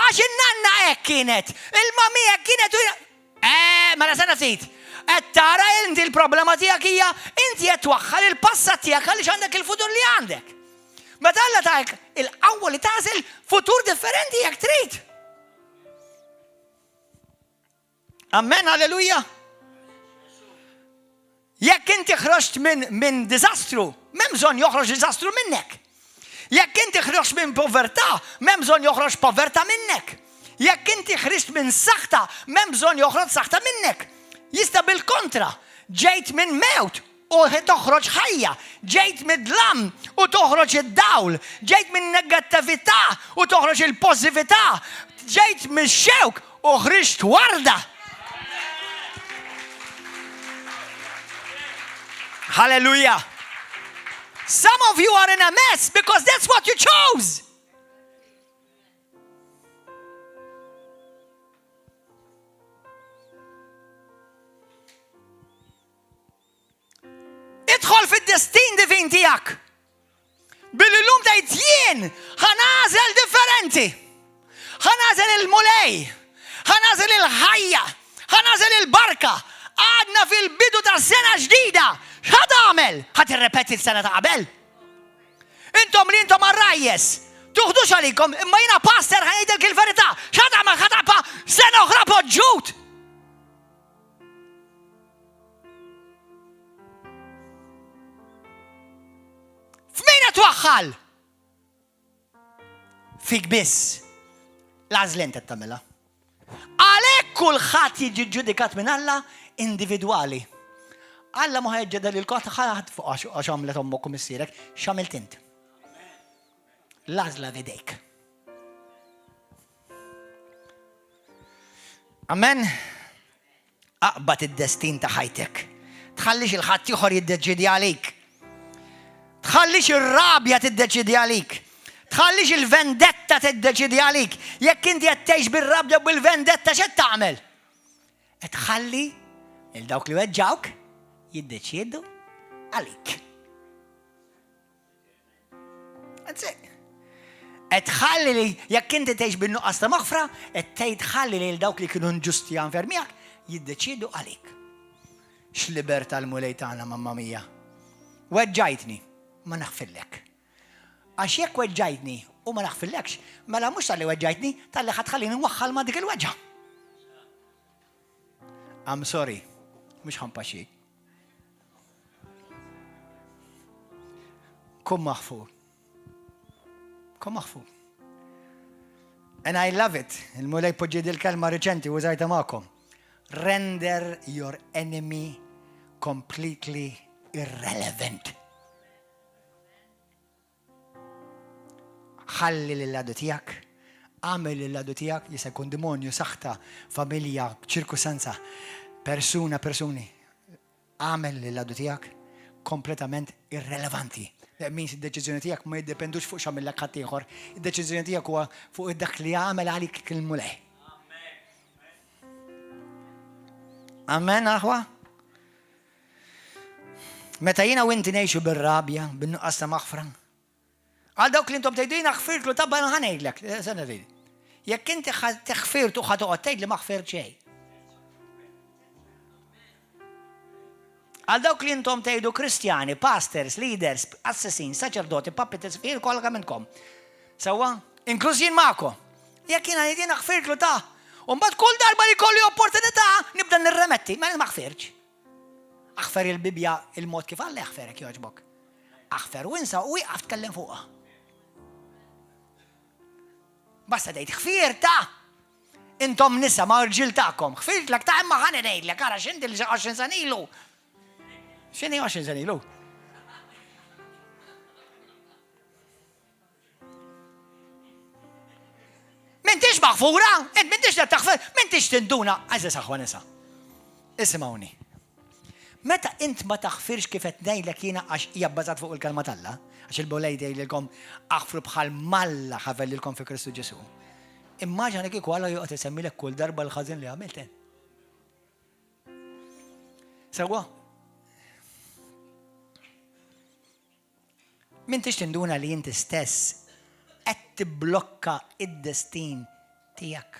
Għax in-nanna hekk kienet, il-mami hekk kienet mela se nagħtik. Qed tara inti l-problema tiegħek hija inti qed twaħħal il-passat tiegħek għaliex għandek il-futur li għandek. Meta Alla tagħek il-qawwa li tagħżel futur differenti jekk trid. Amen, halleluja. Jekk inti ħroġt minn diżastru, m'hemm bżonn joħroġ diżastru minnek. Jekk inti ħroġt minn povertà, m'hemm bżonn joħroġ povertà minnek. Jekk inti ħriġt minn saħta, m'hemm bżonn joħroġ saħta minnek. Jista' bil-kontra, ġejt minn mewt u toħroġ ħajja, ġejt mid-dlam u toħroġ id-dawl, ġejt minn negattività u toħroġ il-pożittività, ġejt mix-xewk u ħriġt warda. Hallelujah. Some of you are in a mess because that's what you chose. Idħol fid-destin divin tiegħek. Bil-lum tgħid jien ħanażel differenti. Ħanażel il-mulej, ħanażel il-ħajja, ħanażel il-barka. Għadna fil-bidu ta' sena ġdida. X'ħad għamel? Ħadd irrepeti s-sena ta' qabel? Intom li intom arrajjes, tuħdux għalikom, imma jiena pastor ħanejdilek il-verità. X'ħad għamel? Ħadd għamel sena oħra poġġut. F'min qed twaħħal? Fik biss. L-għażlien qed tagħmilha. Għalhekk kulħadd jiġi ġudikat minn Alla individwali. Alla ma ħeġġeda lil kot ħadd fuq għax għamlet ommok u missierek, x'għamilt int. L-għażla f'idejk. Amen. Aqbad id-destin ta' ħajtek. Tħallix il-ħadd ieħor jiddeċidi għalik. Tħallix ir-rabja tiddeċidi għalik. Tħallix il-vendetta tiddeċidi għalik. Jekk inti qed tgħix bir-rabja u bil-vendetta x'qed tagħmel? Qed tħalli il dawk li weġġawk jiddeċiedu għalik. Qed tħalli li jekk inti tgħix bin-nuqqas ta' maħfra, qed tħalli li dawk li kienu inġusti għanfer miegħek jiddeċiedu għalik. X'libertà l-mulej tagħna mamma mija. Weġġajtni, ma naħfillek. Għax jekk weġġajtni u ma naħfillekx, mela mhux tal-li weġġajtni, tal-li ħadħallini nwaħħal ma' dik il-weġġa. I'm sorry, mhux ħampaxxi. Kun maħfur. Kom maħfu. And I love it. Il-mulej poġġi dil-kelma reċenti użajta ma'kom. Render your enemy completely irrelevant. ħalli l-ladu tijak, għamil l-ladu tijak, jisa kun demonju, saħta, familja, ċirkustanza, persuni, għamil l-ladu tijak kompletament irrelevanti. Means id-deċiżjoni tiegħek ma jiddependux fuq x'għamillek ħadd ieħor. Id-deċiżjoni tiegħek huwa fuq dak li għamel għalik il-mulej. Amen aħwa. Meta jiena u inti ngħixu bir-rabja, bin-nuqqas ta' maħfra. Għal dawk li intom tgħidulina ħfirtlu tabba ħanejdlek. Sena ridi. Jekk inti teħfirtu ħad toqgħod tgħid li ma ħfirt xejn. Għal dawk li intom tgħidu Kristjani, pastors, leaders, assassins, saċerdoti, puppets, fil kollha minnkom. Sewwa, inkluż jien magħkom. Jekk jiena ngħidina ħfirtlu ta' u mbagħad kull darba li kolli opportunità nibda nirremetti, ma ħfirx. Aħfer il-Bibja il-mod kif Alla jaħferek jogħġbok. Aħfer u insa u wieqaf tkellem fuqha. Basta tgħid ħfir ta' intom nisa ma' rġil tagħkom. Ħfirtlek ta' imma ħana ngħidlek ara x'inti li 20 sena ilu. X'inhi 20 sena ilu? M'intix maħfura, int m'intix taħfer, m'intix tinduna, għażla saħwa nisa. Isimgħuni. Meta int ma taħfirx kif qed ngħidlek jiena għax hija bbażat fuq il-kelma t'Alla, għax il-Bowlej jgħidilkom aħfru bħal Malla ħavellilkom fi Kristu Ġesu. Immaġina kieku Alla joqgħod isemmilek kull darba l-ħażin li għamilt. Sewwa. M'intix tinduna li inti stess qed tibblokka id-destin tiegħek.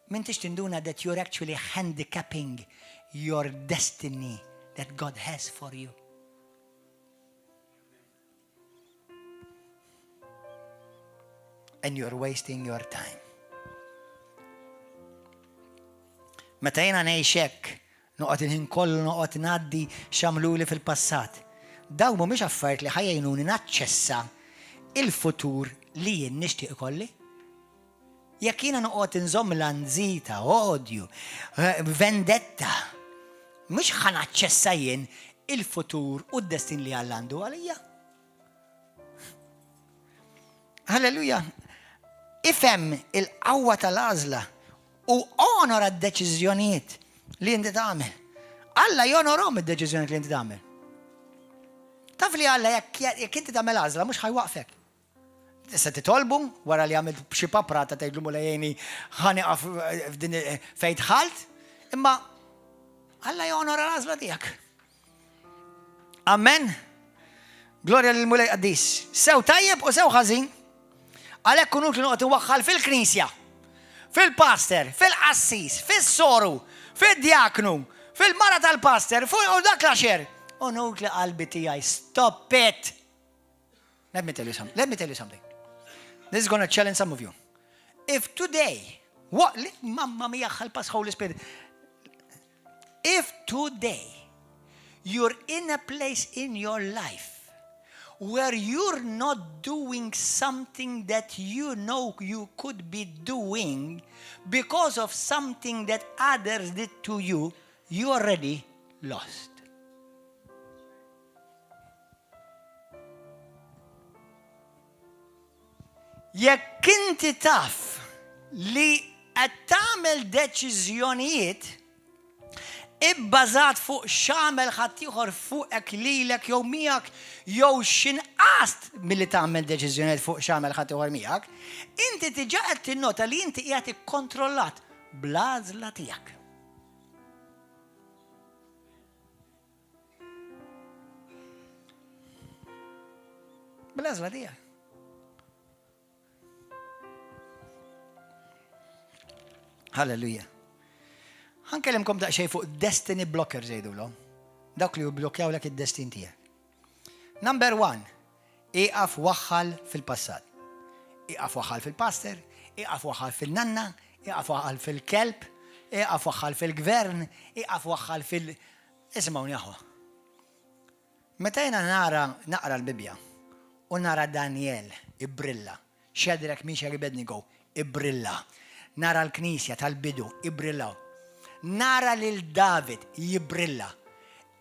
M'intix tinduna that you're actually handicapping your destiny that God has for you. And you're wasting your time. Meta jiena ngħixek, noqgħod il-ħin kollu noqgħod ngħaddi x'għamluli fil-passat. Daw mhumiex affarijiet li ħajjejnuni naċċessa il-futur li jien nixtieq ikolli. Jekk jiena noqgħod inżomm l-anżita, odju, vendetta, mhux ħanaċċessa jien il-futur u d-destin li Alla għandu għalija. Halleluja. Ifhem il-qawwa tal-għażla u onora d-deċiżjonijiet li inti tagħmel. Alla jonorhom id-deċiżjonijiet li inti tagħmel. Taf li Alla jekk inti tagħmel għażla mhux ħajwaqfek. Issa titolbu wara li għamil xi paprata tgħidlu mulejjeni ħanieqaf f'din fejn dħalt, imma Alla jonora l-għażla tiegħek. Amen. Glorja lil mulej qaddis. Sew tajjeb u sew ħażin. Għalhekk kun utli noqgħod inwaħħal fil-knisja, fil-pastor, fil-qassis, fis-soru, fid-djaknu, fil-mara tal-pastor, fuq dak l-għaxer. U nutli qalbi tiegħi, stop it. Let me tell you something. This is going to challenge some of you. If today, mamma mia ħalpas Holy Spirit. If today you're in a place in your life where you're not doing something that you know you could be doing because of something that others did to you, you already lost. Jekk inti taf li qed tagħmel deċiżjonijiet ibbażat fuq x'għamel ħadd ieħor fuqek lilek jew miegħek jew x'inqast milli tagħmel deċiżjonijiet fuq x'għamel ħadd ieħor miegħek, inti diġà qed tinnota li inti qiegħed ikkontrollat bl-għażla tiegħek. Bl-għażla tiegħek. Halleluja. Ħankellimkom daqsxejn fuq destiny blockers jgħidulhom. Dawk li jibblokjaw lek id-destin tiegħek. Number 1, iqaf waħħal fil-passat. Iqaf waħħal fil-pastor, iqaf waħħal fil-nanna, iqaf waħħal fil-kelb, iqaf waħħal fil-gvern, iqaf waħħal Isimgħuni aħwa. Meta jiena naqra l-Bibja u nara Daniel ibrilla. Shadrach, Meshach, Abednego, ibrilla. Nara l-Knisja tal-bidu, ibrilla. Nara lil David, jibrilla.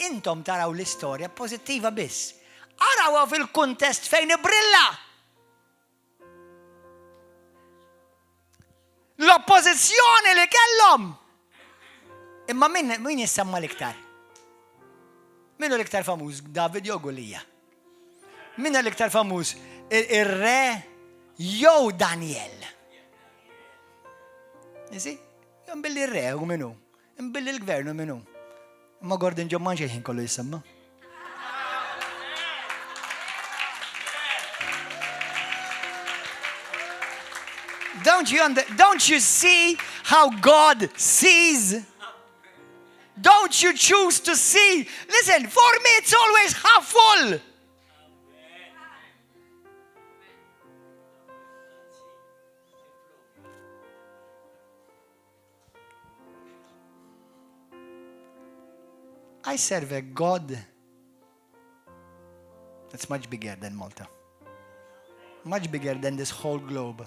Intom taraw l-istorja pozittiva biss. Arawa fil-kuntest fejn ibrilla. L-oppożizzjoni li kellhom. Imma min jissamma l-iktar? Min l-iktar famuż? David jew Golija? Min l-iktar famuż? Ir-re jew Daniel? Nisi? Imbilli ir-re u minnu. Imbilli l-gvernu minnu. Ma Gordon John man xejn kollu jissamma. Don't you see how God sees? Don't you choose to see? Listen, for me it's always half full. I serve a God that's much bigger than Malta. Much bigger than this whole globe.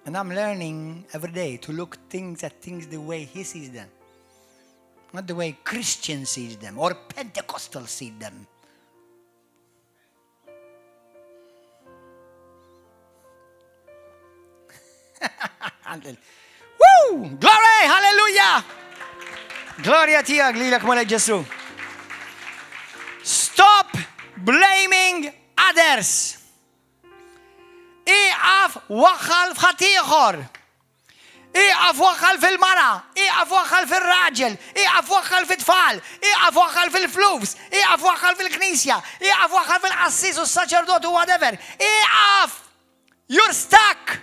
And I'm learning every day to look at things the way He sees them. Not the way Christians see them or Pentecostals see them. Woo! Glory! Hallelujah! Gloria tijak lilek Malek Ġesu. Stop blaming others. Iqaf waħħal f'ħaddieħor. Iqaf waħħal fil-mara, iqaf waħħal fil-raġel, iqaf waħħal fit-tfal, iqaf waħħal fil-flus, iqaf waħħal fil-knisja, iqaf waħħal fil-qassis u s-saċerdot u whatever. Iqaf! You're stuck!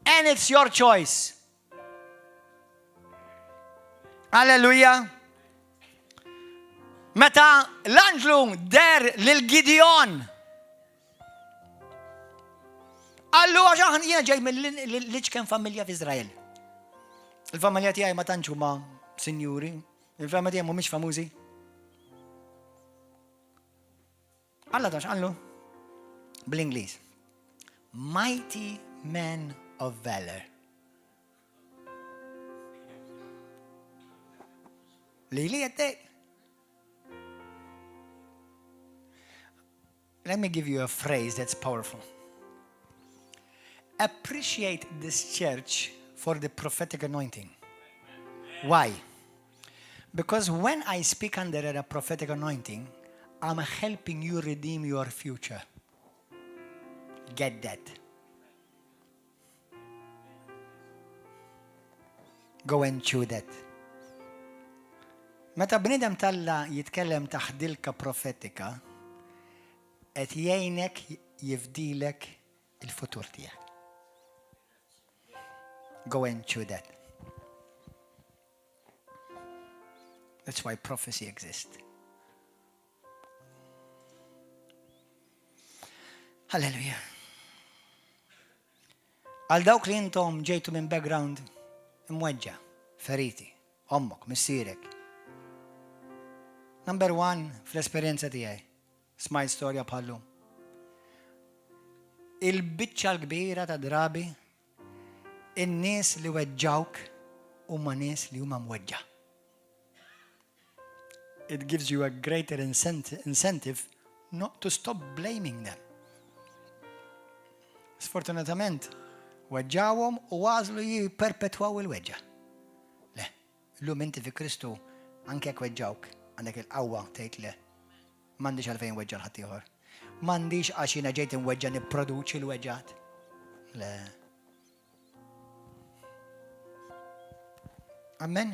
And it's your choice. Hallelujah. Meta l-anġlu der lil-Gideon. Allu għaxaħan jena ġej mill-liċken familja f'Izrael. Il-familja tijaj ma tanċu ma sinjuri. Il-familja tijaj mumiex famużi. Alla taċ, għallu. Bl-Inglis. Mighty men of valor. Lili għaddej. Let me give you a phrase that's powerful. Appreciate this church for the prophetic anointing. Why? Because when I speak under a prophetic anointing, I'm helping you redeem your future. Get that. Go and chew that. Meta bnidem talla jitkellem taħdilka profetika, et jgħinek jifdilek il-futur tijak. Go and chew that. That's why prophecy exists. Hallelujah. Għal dawk li intom ġejtu minn background imweġġa, feriti, ommok, missirek. Number one, fl-esperienza tijaj, smajt storja bħallu. Il-bicċa l-kbira ta' drabi, in-nies li weġġawk huma nies li huma mweġġa. It gives you a greater incentive not to stop blaming them. Sfortunatament, weġġawhom u għażlu jipperpetwaw il-weġġa. Le, llum inti fi Kristu anke jekk weġġawk għandek il-qawwa tgħid le. M'għandix għalfejn weġġa l-ħadd ieħor. M'għandix għax jiena ġejt inweġġa nipproduċi l-weġġat. Le. Amen.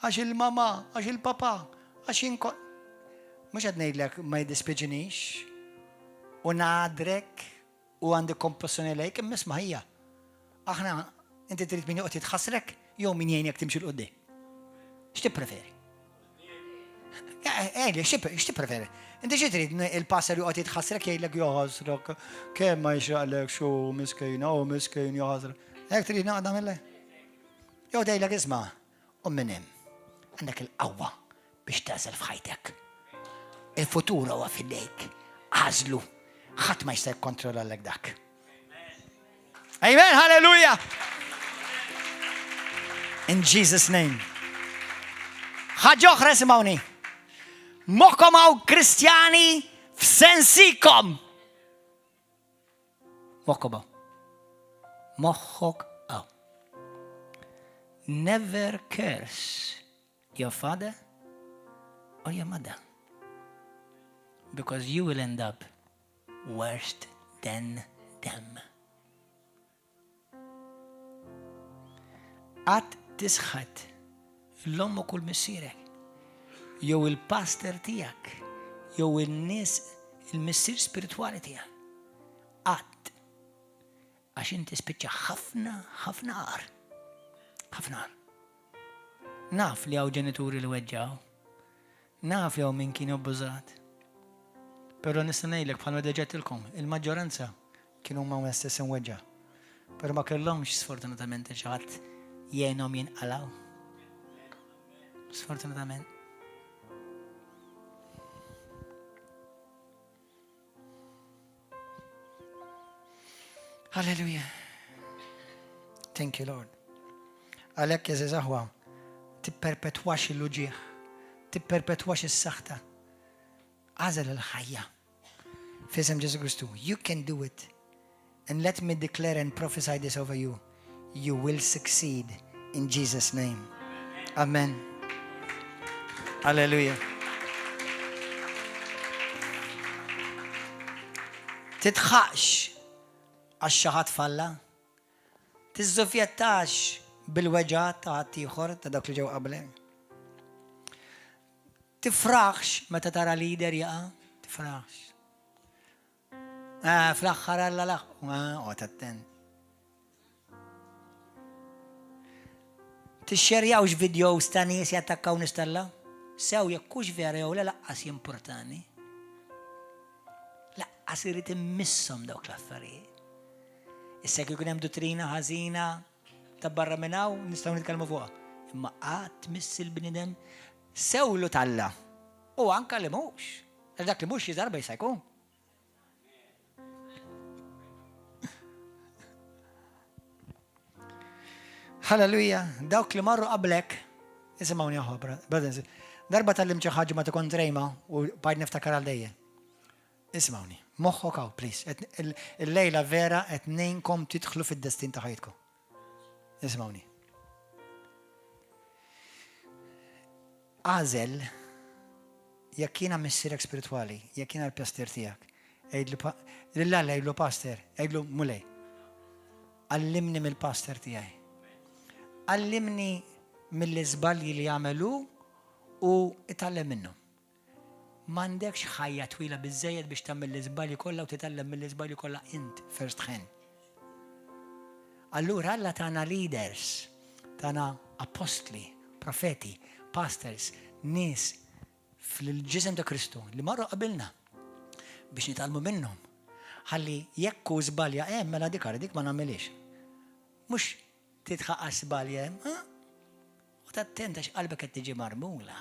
Għax il-mama, għax il-papa, għax inkon. Mhux qed ngħidlek ma jiddispiċinix u ngħadrek u għandi kompassjoni lejk, imma isma' hija. Aħna inti trid min joqgħod jitħassrek jew min jgħinek timxi l qudiem. X'tippreferi? X'tippreferi? Inti xi trid il-passer joqgħod jitħassrek jgħidlek joħasrek kemm ma jxraqlek xu miskejn u miskejn joħasrek. Hekk trid naqda mill-lej. Jew dejlek isma' u minn hemm għandek il-qawwa biex tażel f'ħajtek. il-futur huwa fidejk. Għażlu. Ħadd ma jista' jikkontrolla lek dak. Amen, hallelujah. In Jesus' name. Ħaġa oħra simawni. Moħkom hawn Kristjani f'sensikom. Moħkom hawn. Moħħok hawn. Never curse your father or your mother. Because you will end up worse than them. Għad tisħat l-ommu kull missirek, jew il-pastor tijak, jew il-nis, il-missir spirituali tijak. Għad, għax inti spiċċa ħafna għar. Naf li għaw ġenituri li weġġaw, naf li għaw min kienu abbużat. Pero nistanajlek bħal deġetilkom, il-maġġoranza kienu ma' stess weġġa. Pero ma kellhomx sfortunatament ċaħat jenom jinqalaw. Sfortunatament. Hallelujah. Thank you, Lord. Għalek jeżizaħwa, tipperpetwax il-luġieħ, tipperpetwax il-saħta. Għazel il-ħajja. Fisem Ġesu Kristu, you can do it. And let me declare and prophesy this over you. You will succeed in Jesus' name. Amen. Hallelujah. Titħax għax xaħat falla. Tiżżufjettax bil-weġat ta' tiħor ta' dak li ġew qablek. Tifraħx meta tara lider jaqa, tifraħx. Fl-axħar alla laħ, tatten. Tixxerjawx videos ta' nies jattakkaw nistalla? Sew jekkux vera jew laqqas importani. Laqqas irid immissom dawk l-affarijiet. Issa kien hemm dottrina ħażina ta' barra minn hawn nistgħu nitkellmu fuqha. Imma qatt miss il-bniedem sewlu talla. U anke li mhux. Dak li mhux jiżarba jista' jkun. Halleluja, dawk li marru qablek, isimgħuni aħwa, brothers. Darba tal-lim xi ħaġa ma tkun trejma u bajt niftakar għal dejjem. Ismawni, moħħok għaw, please. Il-lejla vera qed nejnkom tidħlu fid-destin ta' ħajtkom. Ismawni. Għażel, jekk jiena missierek spirituali, jekk jiena l-pastor tiegħek, lill-Alla jgħidlu pastor, jgħidlu mulej. Allimni mill-pastor tiegħi. Allimni mill-iżbalji li jagħmelu u itallem minnhom. M'għandekx ħajja twila biżżejjed biex tagħmel l-iżbalji kollha u titgħallem mill-iżbalji kollha int first hand. Allura Alla tagħna leaders, tagħna apostli, profeti, pastors, nies fil-ġisem ta' Kristu li marru qabilna biex nitgħallmu minnhom. Ħalli jekk hu żbalja mela dik ma nagħmilix. Mhux titħaqqa żbalja u tattent għax qalbek qed tiġi marmula.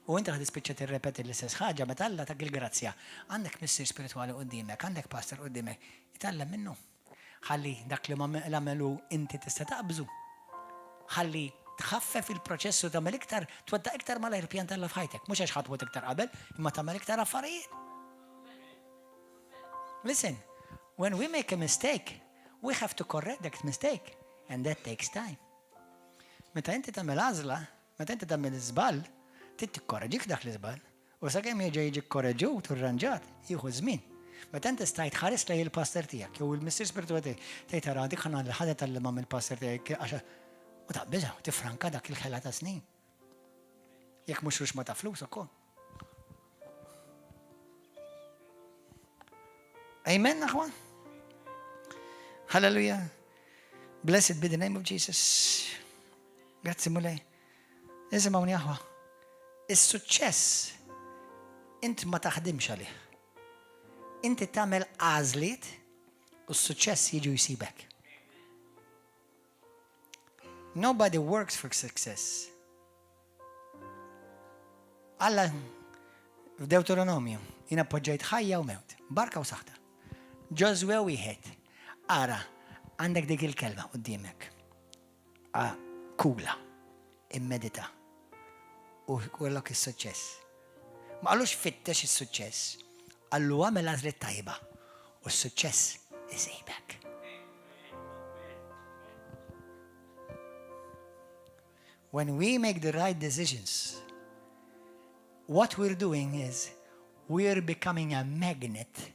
U inti ħad tispiċċa tirrepeti l-istess ħaġa meta Alla tak il-grazzja. Għandek missier spirituali qudiemek, għandek pastor qudiemek, itgħallem minnu. Ħalli dak li għamelu inti tista' taqbżu. Ħalli tħaffef il-proċessu tagħmel iktar, twettaq iktar malajr pjan tal f'ħajtek, mhux għax ħadwet iktar qabel, imma tagħmel iktar affarijiet. Listen, when we make a mistake, we have to correct that mistake, and that takes time. Meta inti tagħmel għażla, meta inti tagħmel iżball, tikkorreġik dak l-iżbal. U sakemm jiġi korreġut u rranġat, jieħu żmien. Meta inti stajt ħares lej il-pastor tiegħek jew il-missier spirituali tgħid ara dik ħana ħadet tal-imam il-pastor tiegħek għax u taqbiża tifranka dak il-ħela ta' snin. Jekk mhux rux ma ta' flus ukoll. Amen, aħwan. Hallelujah. Blessed be the name of Jesus. Grazzi mulej. Isimgħuni aħwa. Is-suċċess int ma taħdimx għalih. Inti tagħmel għażliet u s-suċċess jiġu jsibek. Nobody works for success. Alla f'Deuteronomju jina poġġejt ħajja u mewt, barka u saħta. Ġozwe wieħed. Ara, għandek dik il-kelma qudiemek. Kula, immedita u kollok is-suċċess. Ma qallux fittex is-suċċess. Allu għamel għażliet tajba u s-suċċess isejbek. When we make the right decisions, what we're doing is we're becoming a magnet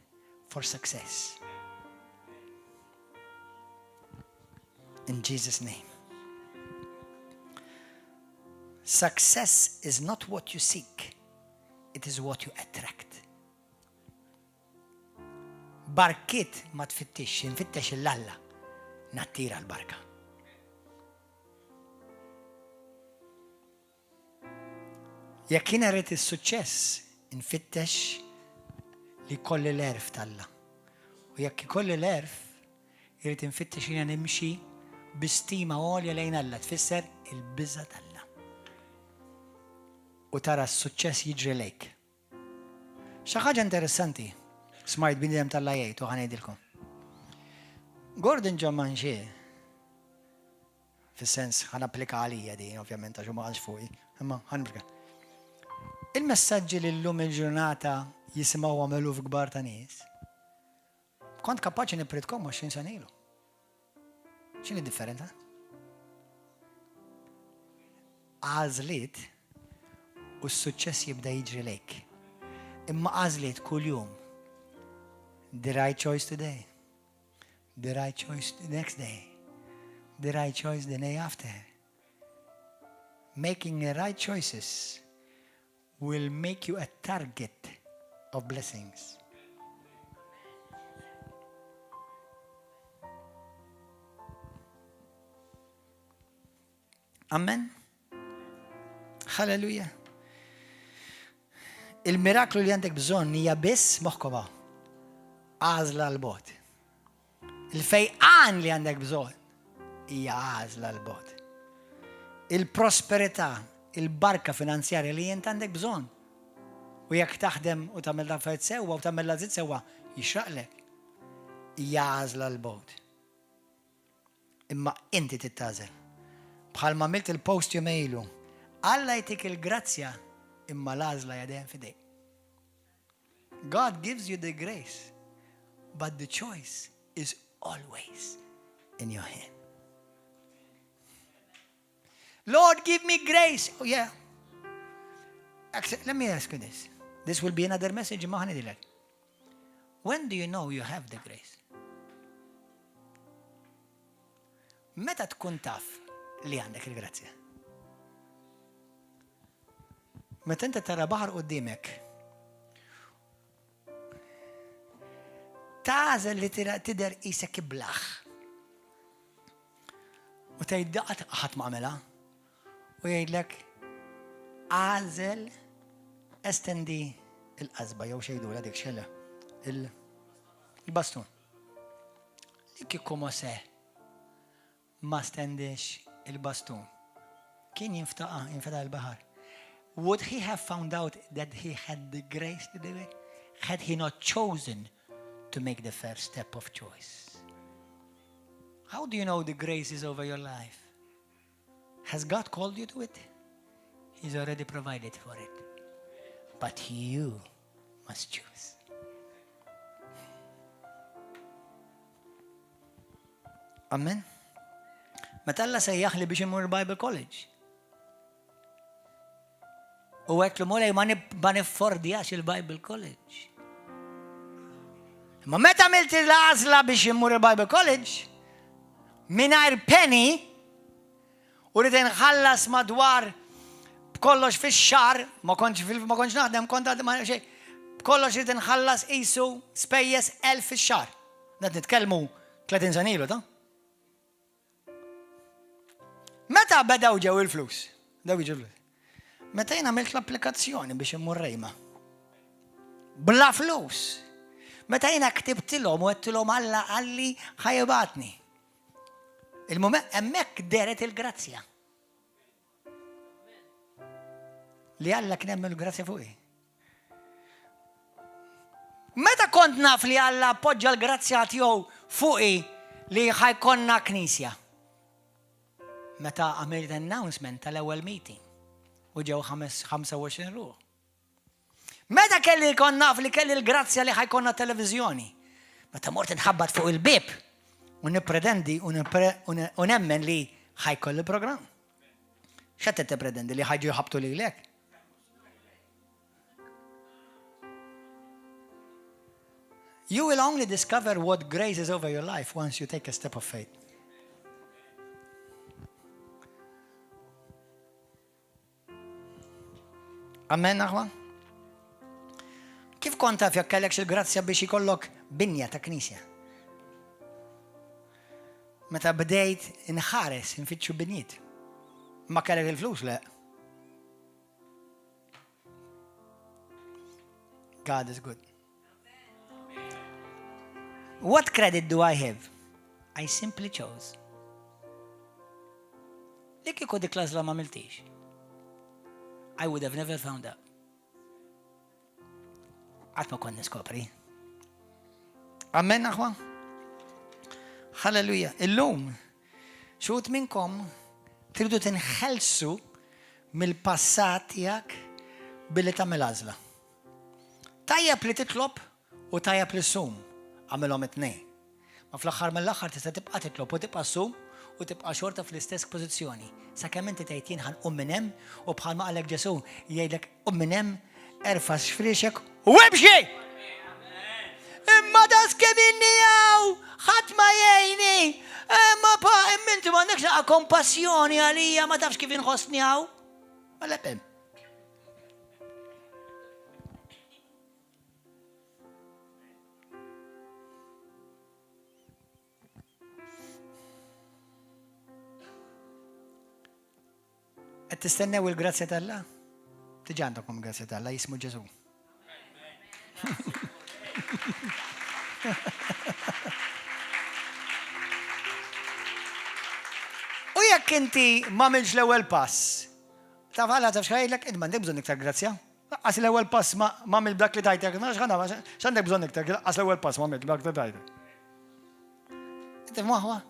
for success. In Jesus' name. Success is not what you seek, it is what you attract. Barkit ma tfittix, infittex il-lalla, nattira l-barka. Jekk jiena rrid is-suċċess, infittex li kolli l-erf talla. U jekk ikolli l-erf, irid infittex jiena nimxi bistima għolja lejn Alla, tfisser il-biża talla. U tara s-suċċess jiġri lejk. Xi ħaġa interessanti, smajt bidem Alla jgħid u ħanejdilkom. Gordon Ġommanxie, fis-sens ħanapplika għalija din, ovvjament għax ma qalx fuqi, imma ħanbrika. Il-messaġġi li llum il-ġurnata jisimgħu għamelu f'kbar ta' nies. Kont kapaċi nipritkom 20 sena ilu. X'inhi differenza? Għażliet u s-suċċess jibda jiġri lejk. Imma għażliet kuljum. The right choice today. The right choice the next day. The right choice the day after. Making the right choices will make you a target of blessings. Amen. Hallelujah. Il-miraklu li għandek bżonn hija biss moħħkoba. Għażla l-bot. Il-fejqan li għandek bżonn hija għażla l-bot. Il-prosperità, il-barka finanzjarja li jent għandek bżonn. U jekk taħdem u tagħmel affarijiet sewwa u tagħmel żied sewwa jixraqlek. Hija għażla l-bot. Imma inti tittażel. Bħalma għamilt il-post jumejlu. Alla jtik il-grazzja imma l-għażla jadem fidejk. God gives you the grace, but the choice is always in your hand. Lord, give me grace. Oh, yeah. Let me ask you this. This will be another message. When do you know you have the grace? Meta tkun taf li għandek il-grazzja? Meta inti tara baħar qudiemek, tażel li tidher qisek iblaħ. U tgħid ħadd m'għamilha. U jgħidlek għażel estendi il-qasba jew xejdu dik xella il-bastun. Li kieku Mosè ma stendix il-bastun, kien jinfetaħ il-baħar. Would he have found out that he had the grace to do it? Had he not chosen to make the first step of choice? How do you know the grace is over your life? Has God called you to it? He's already provided for it. But you must choose. Amen. Meta Alla sejjaħ li biex imur Bible College. U għetlu mulej ma niffordijax il-Bible College. Ma meta għamilt l-għażla biex imur il-Bible College, mingħajr penny, u rrid inħallas madwar b'kollox fix-xahar, ma kontx naħdem kont ma xejn, b'kollox rrid inħallas qisu spejjeż 1000 fix-xahar. Qed nitkellmu 30 sena ilu, ta? Meta bedaw ġew il-flus? Daw jiġu flus. Meta jien għamilt l-applikazzjoni biex immur Rejma. Bla flus. Meta jien ktibtilhom u għedtilhom Alla għalli ħajbatni. Il-moment hemmhekk deret il-grazzja. li Alla kien hemm il-grazzja fuqi. Meta kont naf li Alla appoġġa l-grazzja tiegħu fuqi li ħajkonna knisja? Meta għamilt announcement tal-ewwel meeting u ġew 25 ruħ. Meta kelli kon naf li kelli l-grazzja li ħajkonna televiżjoni. Meta mort inħabbat fuq il-bib u nippretendi u nemmen li ħajkoll il-programm. X'qed tippretendi li ħajġu jħabtu lilek? You will only discover what grace is over your life once you take a step of faith. Amen, aħwa? Kif kont taf jekk kellekx il-grazzja biex ikollok binja ta' knisja? Meta bdejt inħares, infittxu binjiet. Ma kellek il-flus, le. God is good. What credit do I have? I simply chose. Li kieku dik l-għażla ma miltix. I would have never found out. Għatma kon niskopri. Amen, aħwa? Halleluja. Illum, xut minnkom tridu tinħelsu mill-passat tiegħek billi tagħmel għażla. Tajjeb li titlob u tajjeb li ssum. Għamilhom it-tnejn. Ma fl-aħħar mill-aħħar tista' tibqa' titlob u tibqa' ssum u tibqa' xorta fl-istess pożizzjoni. Sakemm inti tgħid jien ħanqum minn hemm u bħalma qalek Ġesu jgħidlek qum minn hemm erfa' xfriexek u imxi! Imma das kemm inni hawn ħadd ma jgħinni. Imma pa inti m'għandekx naqa' kompassjoni għalija ma tafx kif inħossni hawn. Ma lepem. Qed tistennew il-grazzja tal-Alla? Tiġi għandkom il-grazzja tal-Alla jismu Ġesu. U jekk inti m'għamilx l-ewwel pass, taf Alla taf x'għidlek int m'għandek bżonn iktar grazzja. Laqqas l-ewwel pass m'għamil b'dak li tajtek, x'għandek bżonn iktar, laqqas l-ewwel pass m'għamilt b'dak li tajtek. Inti f'moħħwa?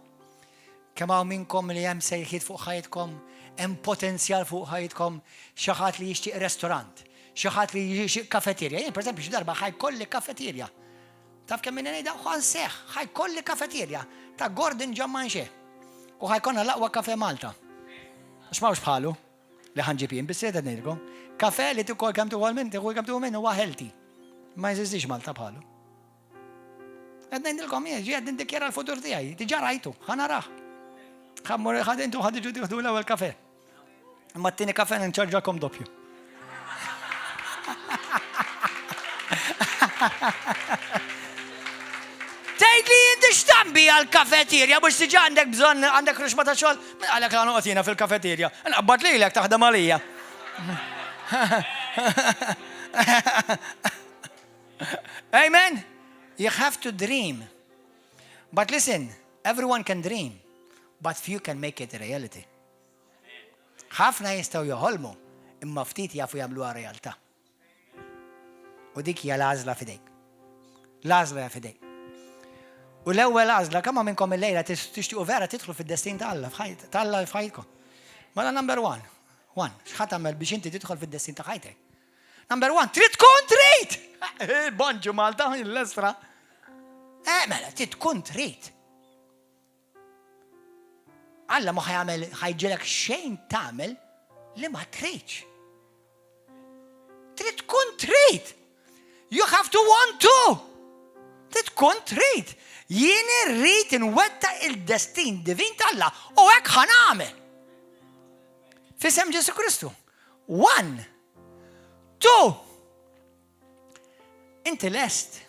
Kemm hawn minnkom li hemm sejħiet fuq ħajtkom, hemm potenzjal fuq ħajtkom, xi ħadd li jixtieq ristorant, xi ħadd li jixtieq kafeterja. Jien pereżempju xi darba ħajkolli kafeterja. Taf kemm min ngħidha ħanseħ, ħajkolli kafeterja ta' Gordon Ġammanxe. U ħajkonna l-aqwa kafe Malta. X'mawx bħalu li ħanġib jien bis-sejda ngħidilkom. Kafe li tikol kemm tuħol minn, tieħu kemm tuħu minn huwa healthy. Ma jeżistix Malta bħalu. Qed ngħidilkom jien ġie qed nindikjara l-futur tiegħi, diġà rajtu, ħanarah. ħadintu ħadġu tiħdu l-ewwel kafe. Imma t-tieni kafe nċarġakom doppju. Tgħid li inti x'tambi għall-kafeterja biex tiġi għandek bżonn għandek rixma ta' xogħol, għalhekk la noqgħod jiena fil-kafeterja. Nqabbad lilek taħdem għalija. Amen. You have to dream. But listen, everyone can dream. But few can make it a reality. ħafna jistgħu joħolmu, imma ftit jafu jagħmluha realtà. U dik hija l-għażla f'idejk. L-għażla hija f'idejk. U l-ewwel għażla kemm minnkom illejla tixtiequ vera tidħlu fid-destin ta' Alla f'ħajtkom. Mela number one. X'ħadd tagħmel biex inti tidħol fid-destin ta' ħajtek? Number one, trid tkun trid! Bonġu Malta l-estra. Mela trid tkun trid. Alla ma ħajġilek xejn tagħmel li ma tridx. Trid tkun trid. You have to want to. Trid tkun trid. Jien irrid inwetta il-destin divin tal-Alla u hekk ħanagħmel. F'isem Ġesu Kristu. 1, 2. Inti lest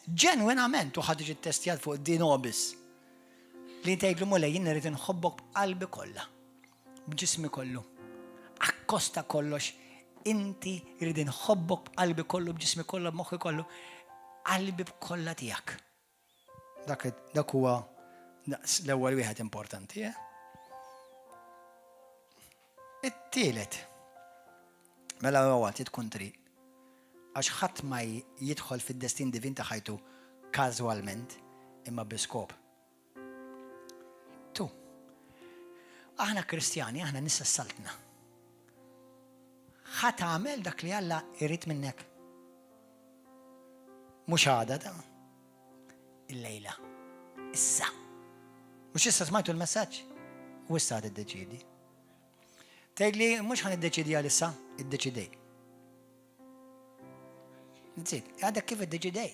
ġenwinament u ħad tiġi ttestjat fuq din obis. Li tgħidlu mulla jien irid inħobbok b'qalbi kollha, b'ġismi kollu. Akkosta kollox, inti irid inħobbok b'qalbi kollu, b'ġismi kollu, b'moħħi kollu, qalbi b'kollha tiegħek. Dak huwa l-ewwel wieħed importanti, It-tielet. mela huwa tkun triq. Għax ħadd ma jidħol fid-destin divin ta' ħajtu każwalment imma biskop. Tu, aħna Kristjani, aħna nissa saltna. ħadd għamel dak li Alla jrid minnek. Mhux għada da. Il-lejla. Issa. Mhux issa smajtu l-messaġġ. U issa għad iddeċidi. Tgħidli mhux ħan iddeċidi għal issa, iddeċidej. Nżid, għadek kif iddeċidej.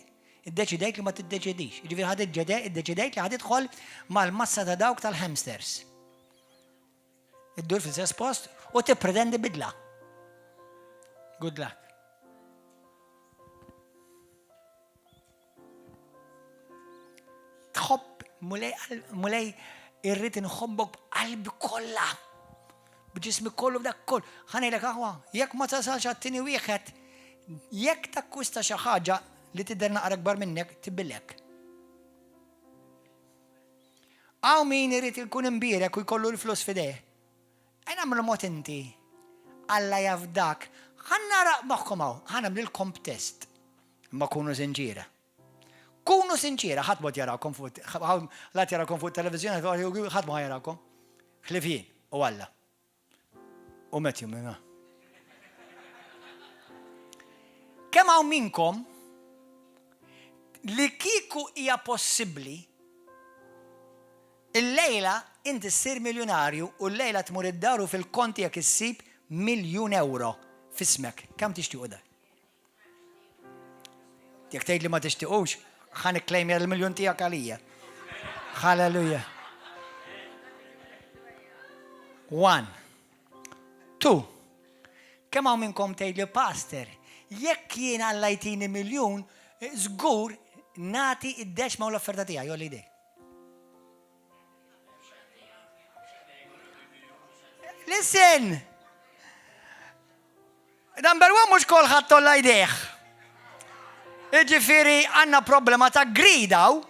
Iddeċidejt li ma tiddeċidix. Ġifieri ħad iddeċidejt li ħad tidħol mal-massa ta' dawk tal-hamsters. Iddur fil-istess post u tippretendi bidla. Good luck. Tħobb mulej irrid inħobbok b'qalbi kollha. B'ġismi kollu b'dak koll. Ħanejlek aħwa, jekk ma tasalx għat-tieni wieħed, jekk takkwista xi ħaġa li tidher naqra akbar minnek, tibillek. Għaw min irid ikun imbierek u jkollu l-flus fideh. Nagħmlu mod inti. Alla jaf dak. Ħannara moħħkom hawn, ħanamlilkom test. Imma kunu sinċira. Kunu sinċira, ħadd mod jarawkom fuq lat jarawkom fuq televiżjoni, ħadd ma jarawkom. Ħlifjien u Alla. U Matthew minna. Kemm hawn minkom li kieku hija possibbli il-lejla inti ssir miljonarju u l-lejla tmur id-daru fil-konti jekk issib €1,000,000 f'ismek. Kemm tixtiequ dak? Jekk tgħid li ma tixtiequx, ħan ikklejmja l-miljon tiegħek għalija. Halleluja. 1. 2. Kemm hawn minnkom tgħidli pastor, jekk jien Alla jtini miljun, żgur nagħti id-deċma u l-offerta tiegħi jolli idej. Listen! Number 1 mhux kolħadd tolla jdejh. Jiġifieri għandna problema ta' gridaw.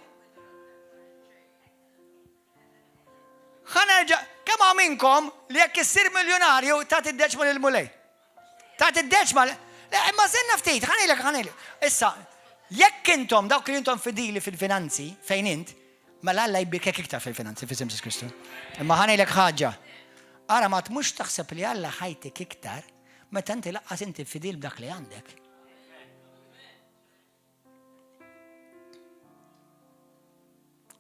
Ħanerġa' kemm hawn minnkom li jekk issir miljonarju tagħti id-deċma lil mulej. Tagħti id-deċma imma żenna ftit, ħanejlek. Issa, jekk intom dawk li intom fidili fil-finanzi fejn int, mela Alla jbirkek iktar fil-finanzi f'isem Ġesus Kristu. Imma ħanejlek ħaġa. Ara ma tmux taħseb li Alla ħajtek iktar meta inti laqqas inti fidil b'dak li għandek.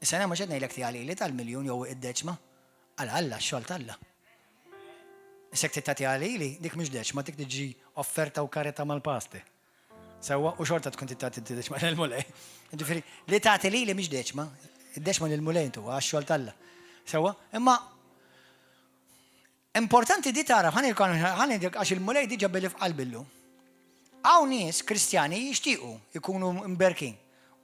Issa mhux qed ngħidlek tiegħi tal-miljun jew id-deċma għal Alla x-xogħol tal-Alla. Issa jekk tagħti għalili dik mhux deċma dik tiġi offerta u kareta mal-pasti. Sewwa u xorta tkun tagħti deċma lill-mulej. Ġifieri li tagħti lili mhix deċma, id-deċma lill-mulej intu għax-xogħol tal-Alla. Sewwa, imma importanti di tara, ħanilkom għax il-mulej diġa billi f'qalbillu. Hawn nies Kristjani jixtiequ jkunu mberkin.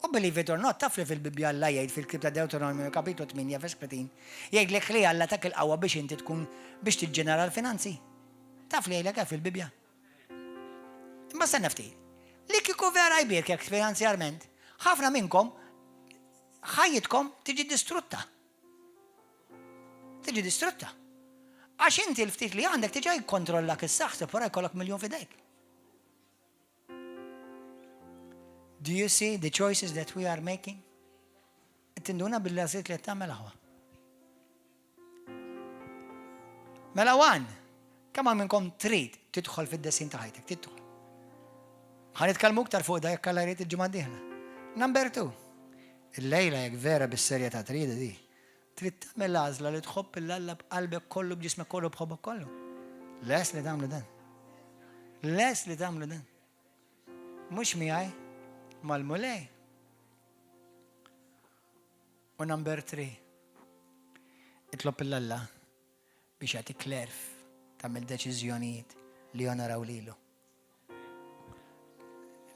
U believe it or not, taf li fil-Bibja Alla jgħid fil-Krib ta' Deuteronomju kapitlu 8 vers 30, jgħidlek li Alla tak il-qawwa biex inti tkun biex tiġġenera l-finanzi. Taf li jgħidlek fil-Bibja. Imma stenna ftit. Li kieku vera jbirkek finanzjarment, ħafna minnkom ħajjitkom tiġi distrutta. Tiġi distrutta. Għax inti l-ftit li għandek tiġi jikkontrollak is-saħħa wara jkollok miljon fidejk. Do you see the choices that we are making? Tinduna bil-lażiet li tagħmel aħwa. Mela 1, kemm minnkom trid tidħol fid-desin ta' ħajtek, tidħol. Ħanitkellmu aktar fuq da jekk Alla jrid il-ġimgħa d-dieħla. Number 2, il-lejla jekk vera bis-serjetà trid di. Trid tagħmel għażla li tħobb il-Alla b'qalbek kollu b'ġismek kollu b'ħobbok kollu. Les li tagħmlu dan. Les li tagħmlu dan. Mhux miegħi mal-mulej. U number 3, itlob il-Alla biex jagħtik klerf tagħmel deċiżjonijiet li jonaraw lilu.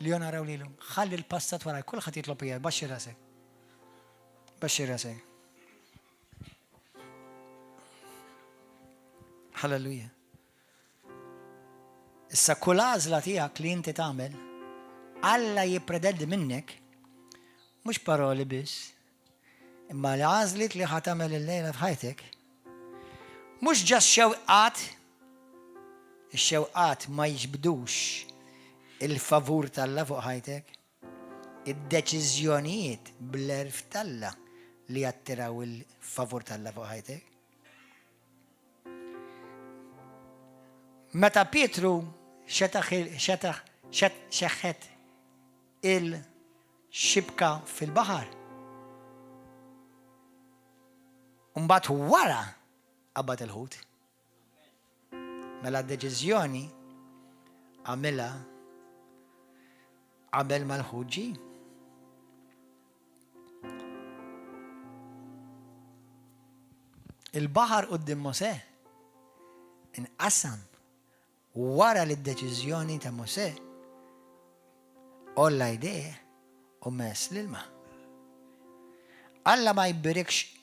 Li jonaraw lilu. Ħalli l-passat wara kulħadd jitlob hija baxxi rasek. Baxxi rasek. Halleluja. Issa kull għażla tiegħek li inti tagħmel Alla jippredendi minnek mhux paroli biss, imma l-għażliet li ħatamel il-lejla f'ħajtek mhux ġas xewqat الشوقات ما يجبدوش الفافور تالا فوق حياتك. الديسيزيونيات بالعرف تالا اللي يتراو الفافور تالا فوق حياتك. متى بيترو شخت الشبكة في البحر ومبات ورا أبات الحوت. ملا ديسيزيوني عملها عمل ما الحوت جي. البحر قدام موسى انقسم ورا للديسيزيوني تا موسى ولا يديه وماس للماء. الله ما يباركش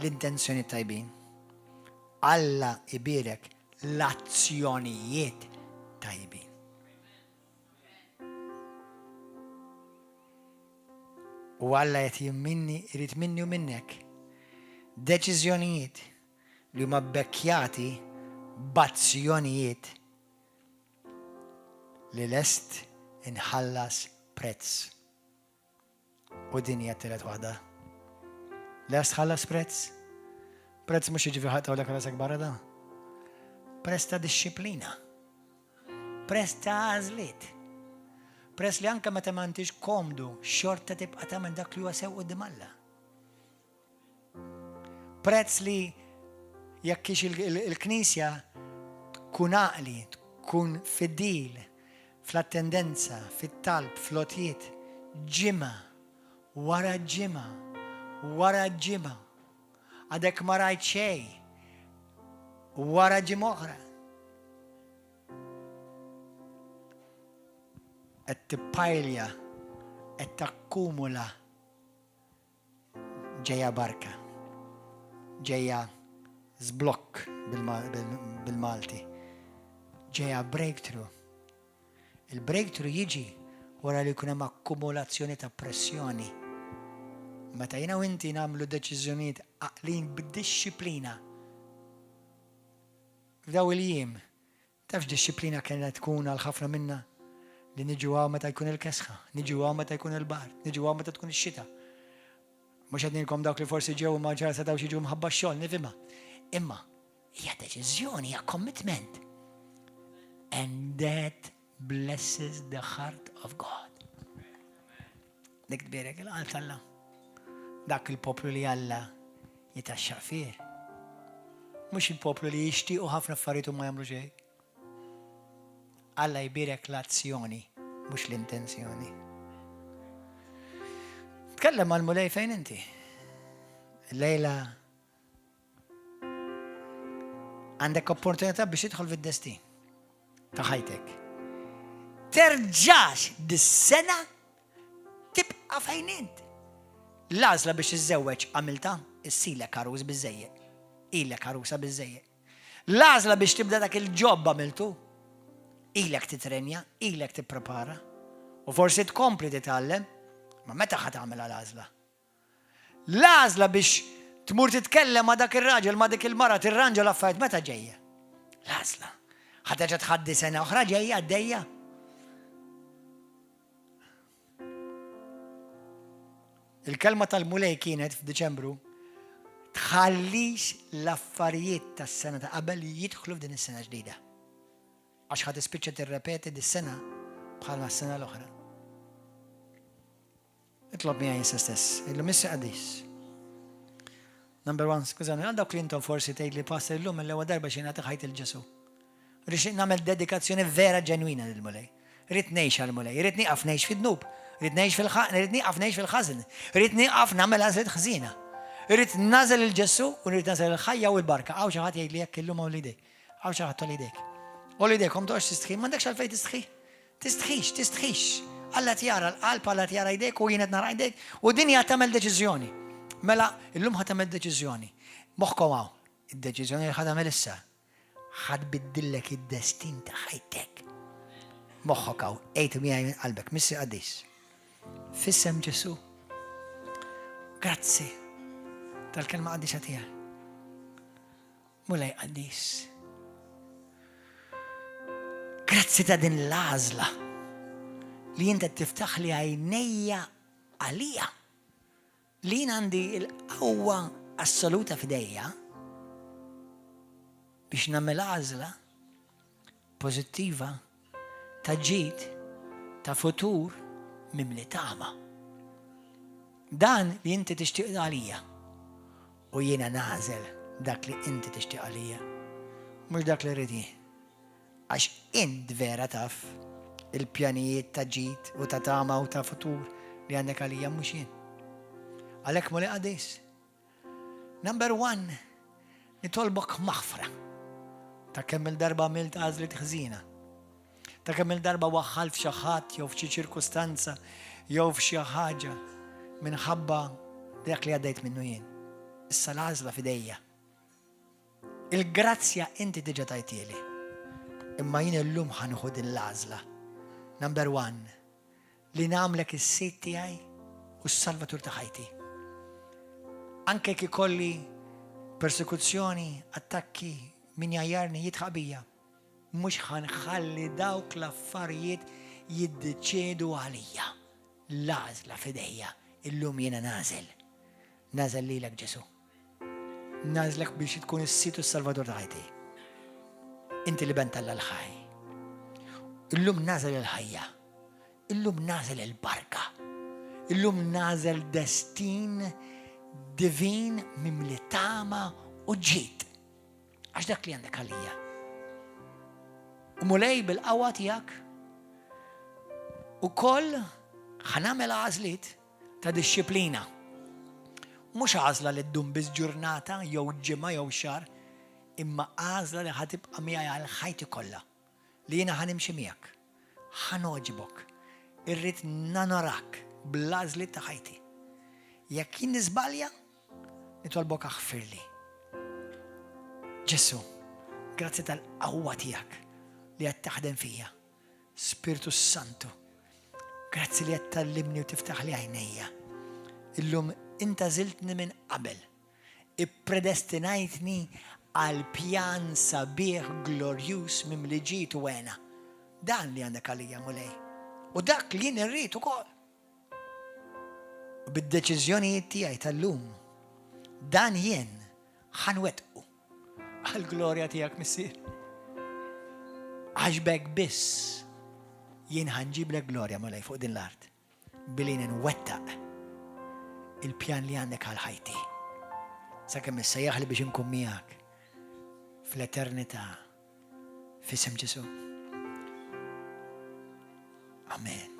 الانتنسيوني الطيبين، الله يبارك الأكسيونيات طيبين. والله يريد مني ومنك ديسيزيونيات اللي هما بكياتي باتسيونيات للست نحلص بريتس ودنيا تلات وحدة. لست خلص بريتس مش يجي في حتى ولا كراسك بردا. بريستا ديسشيبلينا، بريستا زليت، بريس لي أنك متى ما أنتش كومدو شرطة تبقى تمن داك اللي وساو قدام الله. بريس لي يكيش الكنيسة تكون عقلي، تكون في الديل، في التندنسة، في الطلب، في لوتيت، جمع ورا جمع ورا جمع. عدك ما رايت شيء ورا جمع أخرى. التبايليا التقوملا جاية بركة، جاية زبلوك بالمالتي، جاية بريك ترو. البريك ترو يجي ورا اللي يكون ما كومولاتسيوني تا بريسيوني. متى أنا وأنتي نعملوا ديسيزيونيات عقلين بالديسشيبلينا ذو اليوم. تعرف ديسشيبلينا كانت تكون الخفنا منا اللي نجوا متى يكون الكسخة، نجوا متى يكون البرد، نجوا متى تكون الشتاء. مش هدينكم داك اللي فرصة جو وما جالسة داوش يجوا محبة الشغل نفهمها. إما هي ديسيزيون، هي commitment and that blesses the heart of God. ديك تبيرك الآن تلا داك البوبلو اللي الله يتشع فيه، مش البوبلو اللي يشتيقوا هفنا فريتو ما يعملوا شيء. الله يبارك لاتسيوني مش الانتنسيوني. تكلم مع المولاي فين انت الليلة؟ عندك opportunity باش تدخل في الدستين تحيتك ترجعش دي السنة تبقى فين انت. لازلة باش تتزوج عملتها السيلة عروس بالزيق، إيلك عروسة بالزيق. لازلة باش تبدأ ذاك الجوب عملته، إيلك تترنيا، إيلك تبربارا، وفرصة تكمبلي تتعلم. ما متى حتعملها لازلة؟ لازلة باش تمر تتكلم مع ذاك الراجل مع ذاك المرأة الرانجل أفايت متى جاية؟ لازلة حتى تتحدي سنة أخرى جاية الدية. الكلمة المولاي كانت في ديسمبر تخليش لفريت السنة قبل يدخلوا في السنة الجديدة عشان هتسبيتش تربيت دي السنة بحال مع السنة الأخرى. اطلب معي سستس اللي مش قديس نمبر 1 سكوزاني عندك كلينتون فورسي تيجي باستر لهم اللي هو دربة شينات خيط الجسو. ريش نعمل ديديكاسيون فيرا جنوينة للمولاي. ريت نعيش على المولاي، ريت نقف نعيش في الذنوب، ريت نعيش في ريت نقف نعيش في الخزن، ريت نقف نعمل هذه خزينة، ريت نازل الجسو وريت نازل الخيا والبركة. أو شغات يجي كلهم وليدك، أو شغات وليدك، وليدك هم توش تستخي، ما عندكش الفاي تستخي، تستخيش. الله تيارا القلب الله تيارا يديك وينت نار يديك ودنيا تعمل ديسيزيوني. ملا اللهم هتعمل ديسيزيوني مخكم معه الديسيزيوني اللي هتعمل لسه هتبدلك الدستين تحيتك مخك أو أيت مياه من قلبك مش قديس في اسم يسوع. grazie الكلمة قديسة تيها مولاي قديس Grazzi ta' din l-għażla li inta tiftaħ li għajnejja għalija. Li jien għandi l-qawwa assoluta f'idejja biex nagħmel għażla pożittiva ta' ġid ta' futur mimli tama. Dan li inti tixtieq għalija u jiena nażel dak li inti tixtieq għalija, mhux dak li ridi. Għax int vera taf il-pjanijiet ta' ġid u ta' tama u ta' futur li għandek għalija mhux jien. Għalhekk muli qadis. Number 1, nitolbok maħfra ta' kemm il-darba għamilt għażliet ħżiena. Ta' kemm il-darba waħħal f'xi ħadd jew f'xi ċirkustanza jew f'xi ħaġa minħabba dak li għaddejt minnu jien. Issa l-għażla f'idejja. Il-grazzja inti diġà tajtieli. Imma jien illum ħanieħu din l-għażla. Number 1, li nagħmlek is-sejt tiegħi u s-salvatur ta' ħajti. Anke kif ikolli persekuzzjoni, attakki, min jajjarni jitħabija, mhux ħanħalli dawk l-affarijiet jiddeċiedu għalija. L-għażla f'idejja, illum jiena nażel. Nażel lilek Ġesu. Nażlek biex tkun is-sit u s-salvatur ta' ħajti. Inti li bentalla l-ħaj. Illum nażel il-ħajja. Illum nażel il-barka. Illum nażel destin divin mimli tama u ġid. Għax dak li għandek għalija. U mulej bil-qawwa tiegħek ukoll ħanamel għażliet ta' disċiplina. Mhux għażla li ddum biss ġurnata jew ġimgħa jew xahar, imma għażla li ħatibqa' miegħi għal ħajti kollha. Li jiena ħanimxi miegħek. Ħanoġbok. Irrid nanorak bl-għażliet ta' ħajti. Jekk jien niżbalja, nitolbok aħfirli. Ġesu, grazzi tal-qawwa tiegħek li qed taħdem fija. Spiritu Santu, grazzi li qed tallimni u tiftaħ li għajnejja. Illum inta żiltni minn qabel. Ippredestinajtni għal pjan sabiħ glorjus mimli ġiet u għena. Dan li għandek għalija mulej. U dak li jien irrid ukoll. U bid-deċiżjonijiet tiegħi tal-lum, dan jien ħanwettqu għall-glorja tiegħek missier. Għax bekk biss jien ħanġiblek glorja mulej fuq din l-art. Billi nwettaq il-pjan li għandek għal ħajti. Sakemm issejjaħ li biex inkun miegħek fl-eternità f'isem Ġesu. Amen.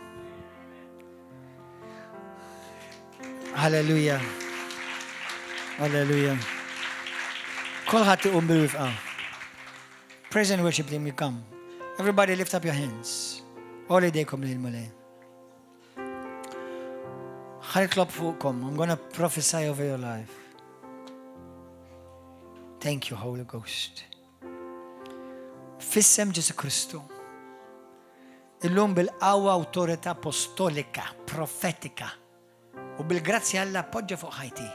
Halleluja. Halleluja. Kulħadd iqum bil-wifqa. Praise and worship team, you come. Everybody lift up your hands. All idejkom lil mulej. ħariklob fuqkom. I'm going to prophesy over your life. Thank you, Holy Ghost. Fissem Ġesu Kristu. Illum bil-qawwa awtorità apostolika, profetika u bil-grazzja Alla appoġġa fuq ħajti.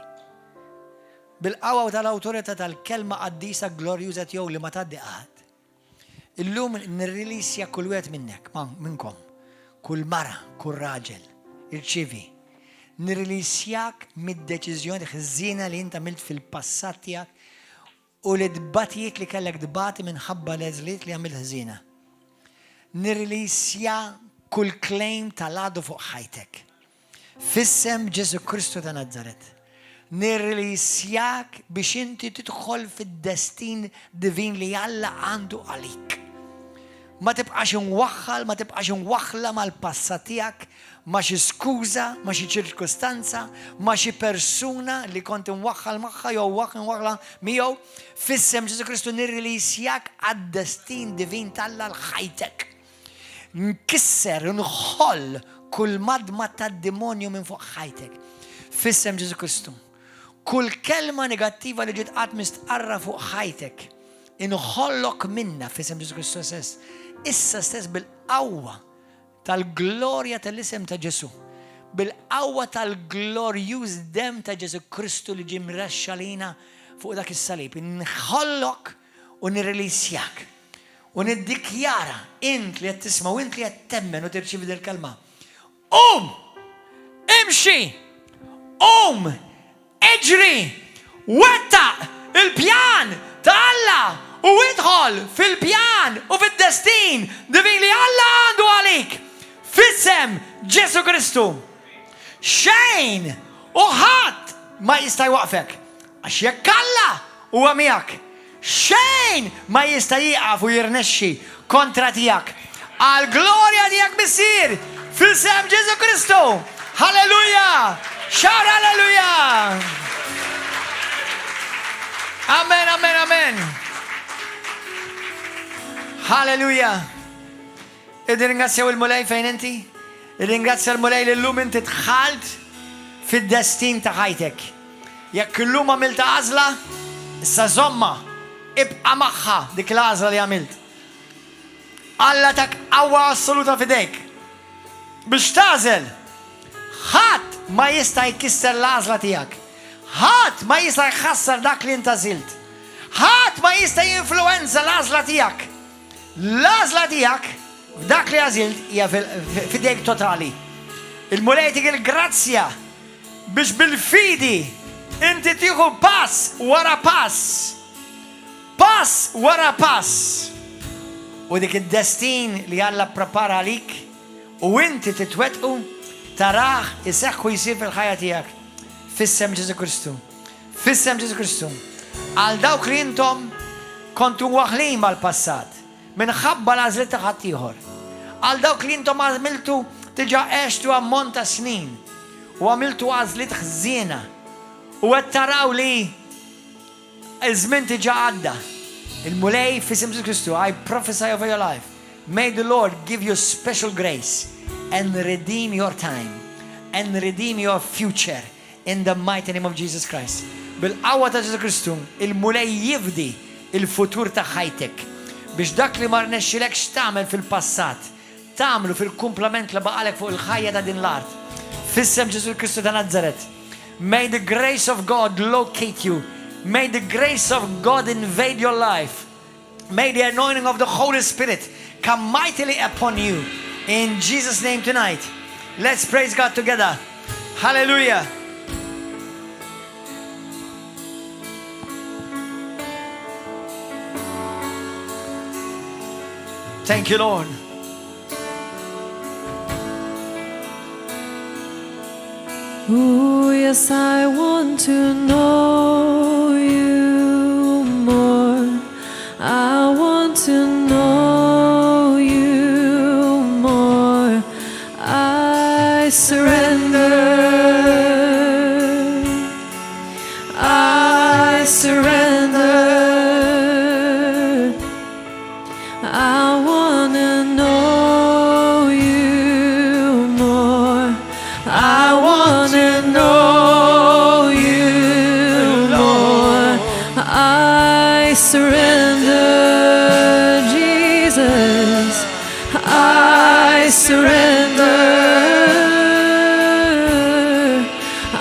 Bil-qawwa tal-awtorità tal-kelma qaddisa glorjuża tiegħu li ma tgħaddi qatt. Illum nirrilisja kull wieħed minnkom, kull mara, kull raġel, irċivi. Nirrilisjak mid-deċiżjoni ħżiena li inta għamilt fil-passat tiegħek u li dbatijiet li kellek dbati minħabba l-eżliet li għamilt ħżiena. Nirrilisja kull claim tal-għadu fuq ħajtek. Fissem Ġesu Kristu ta' Nazaret. Nirrilisjak biex inti tidħol fid-destin divin li Alla għandu għalik. Ma tibqax inwaħħal, ma tibqax inwaħħla mal-passat tiegħek, ma xi skuża, ma xi ċirkostanza, ma xi persuna li kont inwaħħal magħha jew inwaħħla miegħu. Fissem Ġesu Kristu nirrilisjak għad-destin divin tal-Alla l-ħajtek. Nkisser, nħoll kull madma tad-demonju minn fuq ħajtek. Fissem Ġesu Kristu. Kull kelma negattiva li ġiet qatt mistqarra fuq ħajtek, inħollok minna fissem Ġesu Kristu stess. Issa stess bil-qawwa tal-glorja tal-isem ta' Ġesu. Bil-qawwa tal-glorjuż dem ta' Ġesu Kristu li ġie mrexxa lina fuq dak is-salib. Inħollok u nirrilisjak. u niddikjara int li qed tisma' u int li qed temmen u tirċievi dil-kelma. Imxi! Eġri! Wettaq il-pjan ta' Alla u idħol fil-pjan u fid-destin divin li Alla għandu għalik. Fissem Ġesu Kristu. Xejn u ħadd ma jista' jwaqfek. Għax jekk Alla huwa miegħek. Xejn ma jista' jieqaf u jirnexxi kontra tiegħek. Għal glorja tiegħek missir fil-sem Ġesu Kristu. Halleluja! Shout halleluja! Amen, amen, amen. Halleluja. Id-ringrazzjaw il-mulej fejn inti. Id-ringrazzjaw il-mulej li l-lum inti tħalt fid-destin ta' ħajtek. Jekk l-lum għamilta għazla, issa zomma, ibqa maħħa dik l-għazla li għamilt. Alla tak għawa assoluta fidejk. Biex tażel, ħadd ma jista' jkisser l-għazla tiegħek. ħadd ma jista' jħassar dak li inta żilt. ħadd ma jista' jinfluwenza l-għażla tiegħek. L-għażla tiegħek f'dak li għażilt hija f'idejk totali. Il-mulej tik il-grazzja biex bil-fidi inti tieħu pass wara pass. Pass wara pass. U dik id-destin li Alla prepara għalik u inti titwettqu taraħ iseħħu jsir fil-ħajja tiegħek. Fissem Ġesu Kristu. Fissem Ġesu Kristu. Għal dawk li intom kontu waħlin mal-passat minħabba l-għażliet ta' ħadd ieħor. Għal dawk li intom għamiltu tiġa għextu ammont ta' snin u għamiltu għażliet ħżiena u qed taraw li iż-żmien tiġa għadda. Il-mulej fissem Ġesu Kristu. I prophesy over your life. May the Lord give you special grace and redeem your time and redeem your future. In the mighty name of Jesus Christ. Bil-qawwa ta' Ġesu Kristu, il-mulej jifdi il-futur ta' ħajtek. Biex dak li ma rnexxilekx tagħmel fil-passat, tagħmlu fil-kumplament li baqalek fuq il-ħajja ta' din l-art. Fissem Ġesu Kristu ta' Nazaret. May the grace of God locate you. May the grace of God invade your life. May the anointing of the Holy Spirit come mightily upon you. In Jesus' name tonight. Let's praise God together. Hallelujah. Thank you, Lord. Oh, yes, I want to know you more. I want to know you more. I surrender. I surrender. I want to know you more. I want to know you more. I surrender, Jesus. I surrender.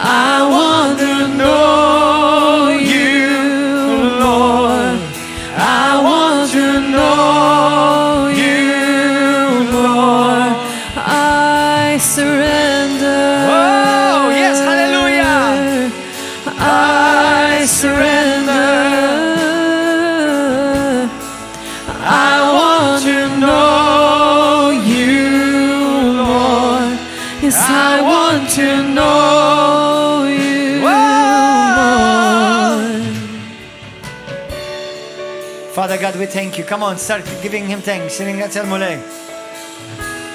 I want to know you, Lord. I want to know you, Lord. I surrender. Oh, yes, hallelujah. I surrender. I want to know you, Lord. Yes, I want to know you, Lord. Father God, we thank you. Come on, start giving him thanks. Ringrazzja l-mulej.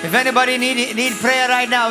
If anybody need prayer right now,